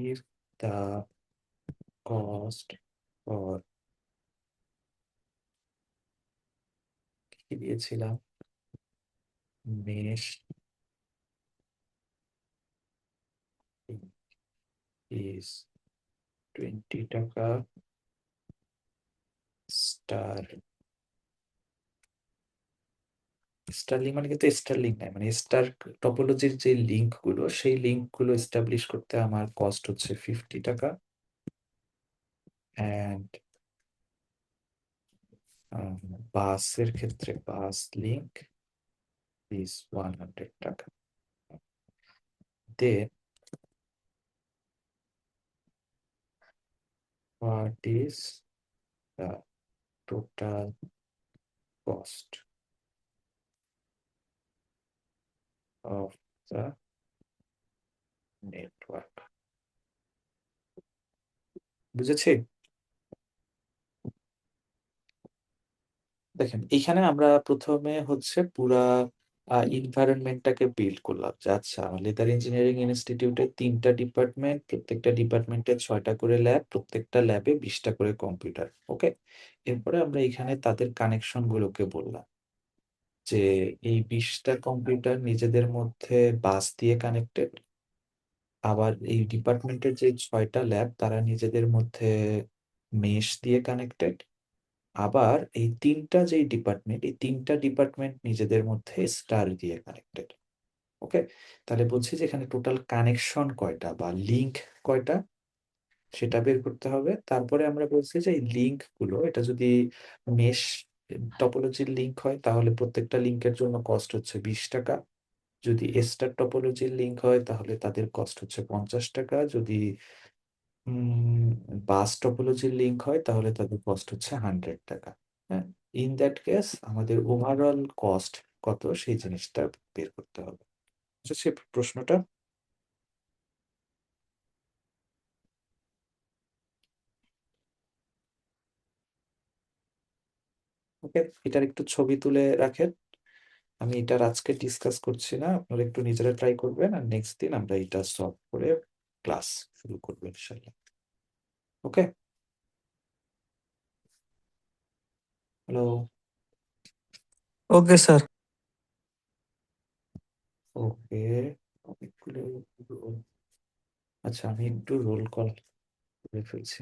Speaker 1: if the cost for কি দিয়েছিলাম মেশ is 20 টাকা, স্টার স্টারলিং মানে কিন্তু স্টারলিং নাই, মানে স্টার টপোলজির যে লিঙ্ক গুলো, সেই লিঙ্ক গুলো এস্টাবলিশ করতে আমার কস্ট হচ্ছে 50 টাকা, অ্যান্ড বাসের ক্ষেত্রে বাস লিঙ্ক is 100 টাকা। Then what is the total cost of the network? বুঝেছি? দেখেন এইখানে আমরা প্রথমে হচ্ছে পুরা এনভায়রনমেন্টটাকে বিল্ড করলাম যে আচ্ছা লেদার ইঞ্জিনিয়ারিং ইনস্টিটিউটের 3টা ডিপার্টমেন্ট, প্রত্যেকটা ডিপার্টমেন্টে 6টা করে ল্যাব, প্রত্যেকটা ল্যাবে 20টা করে কম্পিউটার। ওকে, এরপরে আমরা এখানে তাদের কানেকশন গুলোকে বললাম যে এই 20টা কম্পিউটার নিজেদের মধ্যে বাস দিয়ে কানেক্টেড, আবার এই ডিপার্টমেন্টের যে 6টা ল্যাব তারা নিজেদের মধ্যে মেশ দিয়ে কানেক্টেড, আবার এই 3টা ডিপার্টমেন্ট নিজেদের মধ্যে স্টার দিয়ে কানেক্টেড। ওকে, তাহলে বলছি যে এখানে টোটাল কানেকশন কয়টা বা লিংক কয়টা সেটা বের করতে হবে। তারপরে আমরা বলছি যে এই লিংক গুলো, এটা যদি মেশ টপোলজির লিংক হয় তাহলে প্রত্যেকটা লিংকের জন্য কস্ট হচ্ছে 20 টাকা। যদি স্টার টপোলজির লিংক হয় তাহলে তাদের কস্ট হচ্ছে 50 টাকা। যদি বাস টপোলজির লিংক হয় তাহলে তাদের কস্ট হচ্ছে 100 টাকা। হ্যাঁ, ইন দ্যাট কেস আমাদের ওভারঅল কস্ট কত সেই জিনিসটা বের করতে হবে। সে প্রশ্নটা ওকে, এটার একটু ছবি তুলে রাখেন। আমি এটার আজকে ডিসকাস করছি না, আপনারা একটু নিজেরা ট্রাই করবেন আর নেক্সট দিন আমরা এটা সলভ করে ক্লাস শুরু করবো ইনশাল্লাহ। ওকে, হ্যালো।
Speaker 6: Okay sir.
Speaker 1: ওকে, অনেকগুলো আচ্ছা আমি একটু রোল কল করে ফেলছি।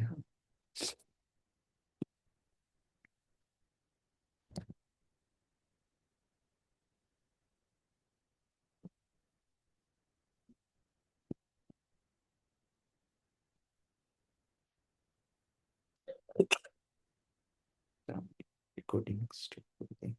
Speaker 1: হ্যাঁ, রেকর্ডিং স্টপ করে দিই।